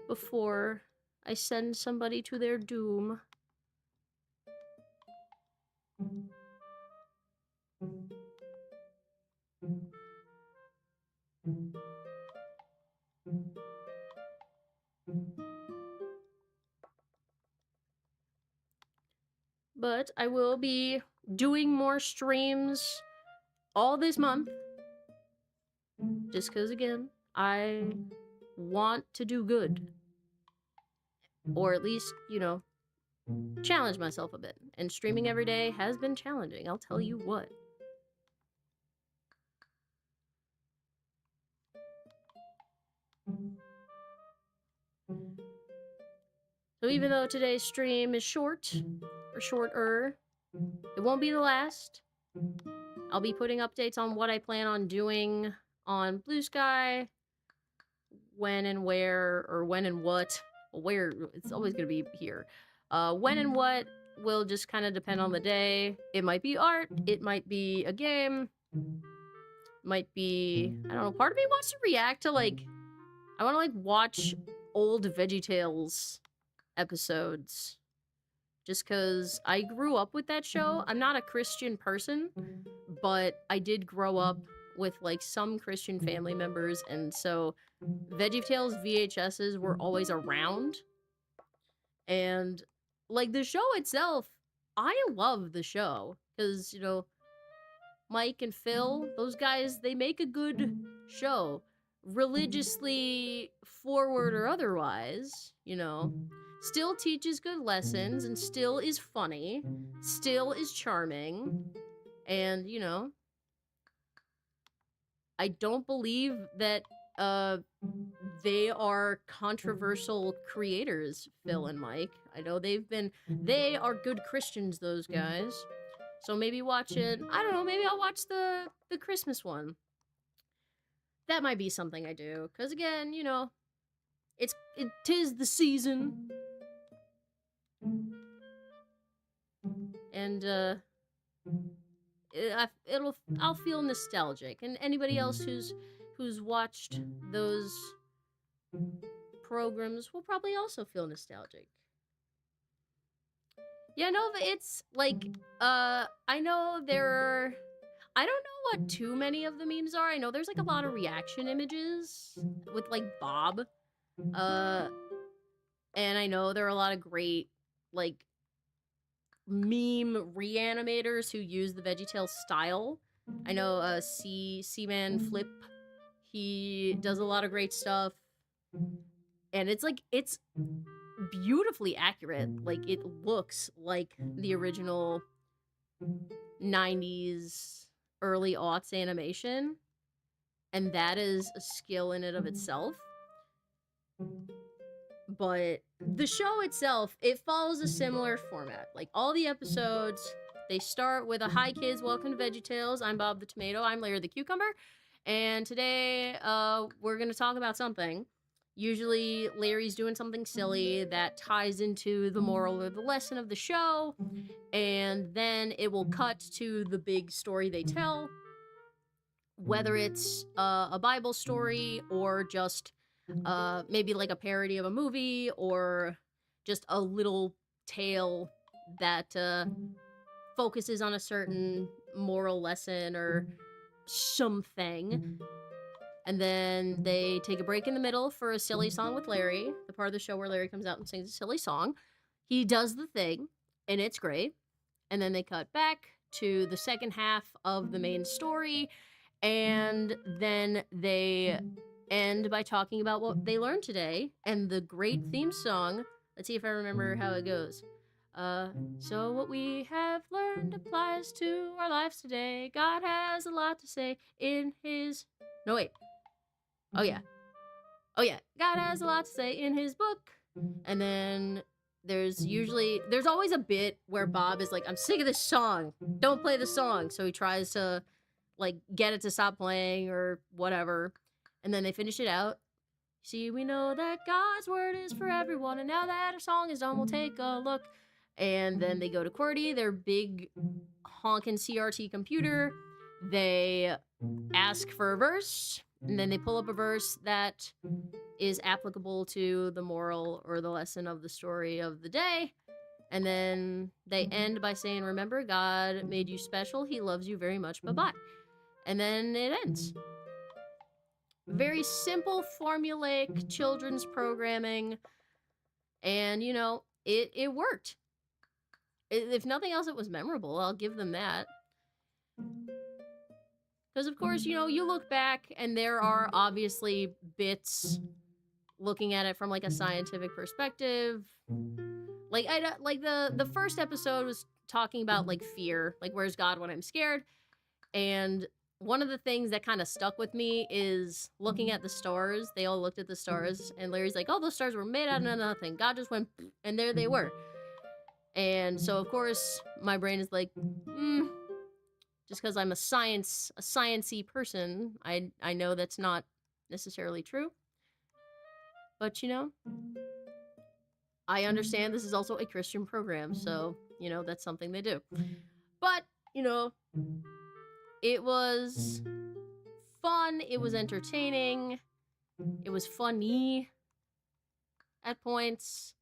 before I send somebody to their doom. But I will be doing more streams all this month. Just because, again, I want to do good. Or at least, you know, challenge myself a bit. And streaming every day has been challenging, I'll tell you what. So even though today's stream is short, or shorter, it won't be the last. I'll be putting updates on what I plan on doing on Blue Sky, when and where, or when and what. Where, it's always going to be here. When and what will just kind of depend on the day. It might be art, it might be a game, might be, I don't know, part of me wants to react to, like, I want to, like, watch old VeggieTales episodes. Just because I grew up with that show. I'm not a Christian person, but I did grow up with, like, some Christian family members, and so VeggieTales VHSs were always around. And, like, the show itself, I love the show. Because, you know, Mike and Phil, those guys, they make a good show. Religiously forward or otherwise, you know. Still teaches good lessons and still is funny, still is charming, and, you know, I don't believe that they are controversial creators, Phil and Mike. I know they are good Christians, those guys. So maybe watch it, I don't know, maybe I'll watch the Christmas one. That might be something I do, because again, you know, it 'tis the season. And, I'll feel nostalgic, and anybody else who's watched those programs will probably also feel nostalgic. Yeah, no, it's like I know I don't know what too many of the memes are. I know there's like a lot of reaction images with like Bob. And I know there are a lot of great like meme reanimators who use the VeggieTales style. I know Seaman Flip, he does a lot of great stuff. And it's beautifully accurate. Like it looks like the original 90s early aughts animation. And that is a skill in and of itself. But the show itself, it follows a similar format. Like all the episodes, they start with a "Hi kids, welcome to VeggieTales. I'm Bob the Tomato. I'm Larry the Cucumber. And today, we're gonna talk about something. Usually, Larry's doing something silly that ties into the moral or the lesson of the show, and then it will cut to the big story they tell. Whether it's a Bible story or just maybe like a parody of a movie or just a little tale that focuses on a certain moral lesson or something. And then they take a break in the middle for a silly song with Larry, the part of the show where Larry comes out and sings a silly song. He does the thing, and it's great. And then they cut back to the second half of the main story, and then they end by talking about what they learned today and the great theme song. Let's see if I remember how it goes. So what we have learned applies to our lives today. God has a lot to say in his... No, wait. Oh, yeah. God has a lot to say in his book. And then there's always a bit where Bob is like, I'm sick of this song. Don't play the song. So he tries to, like, get it to stop playing or whatever. And then they finish it out. See, we know that God's word is for everyone. And now that our song is done, we'll take a look. And then they go to QWERTY, their big honkin' CRT computer. They ask for a verse. And then they pull up a verse that is applicable to the moral or the lesson of the story of the day. And then they end by saying, remember, God made you special. He loves you very much. Bye-bye. And then it ends. Very simple, formulaic children's programming. And, you know, it worked. If nothing else, it was memorable. I'll give them that. Because, of course, you know, you look back and there are obviously bits looking at it from, like, a scientific perspective. Like, the first episode was talking about, like, fear. Like, where's God when I'm scared? And one of the things that kind of stuck with me is looking at the stars. They all looked at the stars, and Larry's like, oh, those stars were made out of nothing. God just went, and there they were. And so, of course, my brain is like, just because I'm a sciencey person, I know that's not necessarily true. But, you know, I understand this is also a Christian program, so, you know, that's something they do. But, you know, it was fun, it was entertaining, it was funny at points.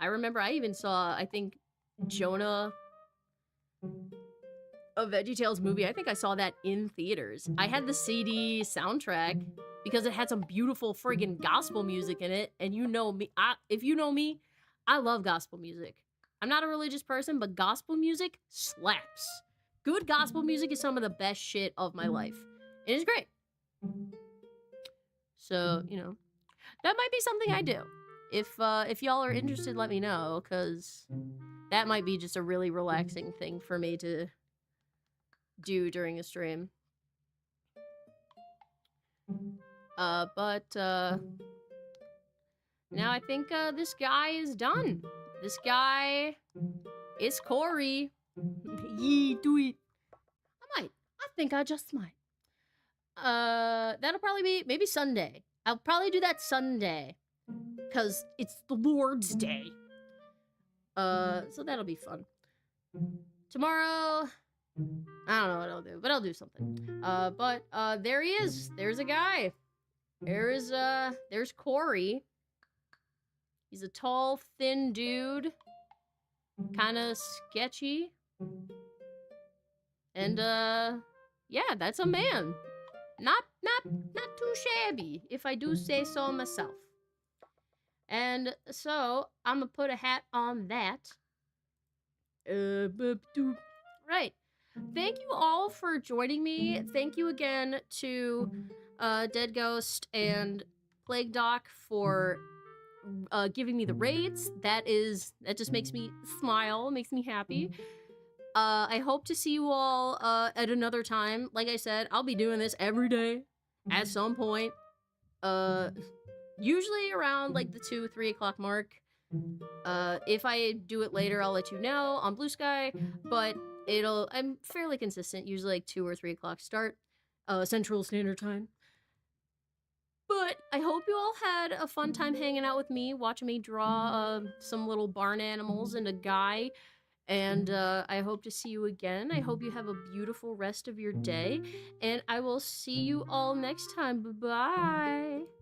I remember I even saw, I think, Jonah, a VeggieTales movie. I think I saw that in theaters. I had the CD soundtrack because it had some beautiful friggin' gospel music in it. And you know me, if you know me, I love gospel music. I'm not a religious person, but gospel music slaps. Good gospel music is some of the best shit of my life. It is great. So, you know, that might be something I do. If y'all are interested, let me know, because that might be just a really relaxing thing for me to do during a stream. But now I think this guy is done. This guy is Corey. Yee, do it. I think I just might. That'll probably be maybe Sunday. I'll probably do that Sunday, because it's the Lord's Day. So that'll be fun. Tomorrow, I don't know what I'll do, but I'll do something. But there he is. There's a guy. There's Corey. He's a tall, thin dude. Kind of sketchy. And, yeah, that's a man. Not too shabby, if I do say so myself. And so, I'm gonna put a hat on that. Right. Thank you all for joining me. Thank you again to Dead Ghost and Plague Doc for giving me the raids. That just makes me smile, makes me happy. I hope to see you all at another time. Like I said, I'll be doing this every day at some point. Usually around like the 2-3 o'clock mark. If I do it later, I'll let you know on Blue Sky, but I'm fairly consistent, usually like 2 or 3 o'clock start, Central Standard Time. But I hope you all had a fun time hanging out with me, watching me draw some little barn animals and a guy, and I hope to see you again. I hope you have a beautiful rest of your day, and I will see you all next time. Bye-bye!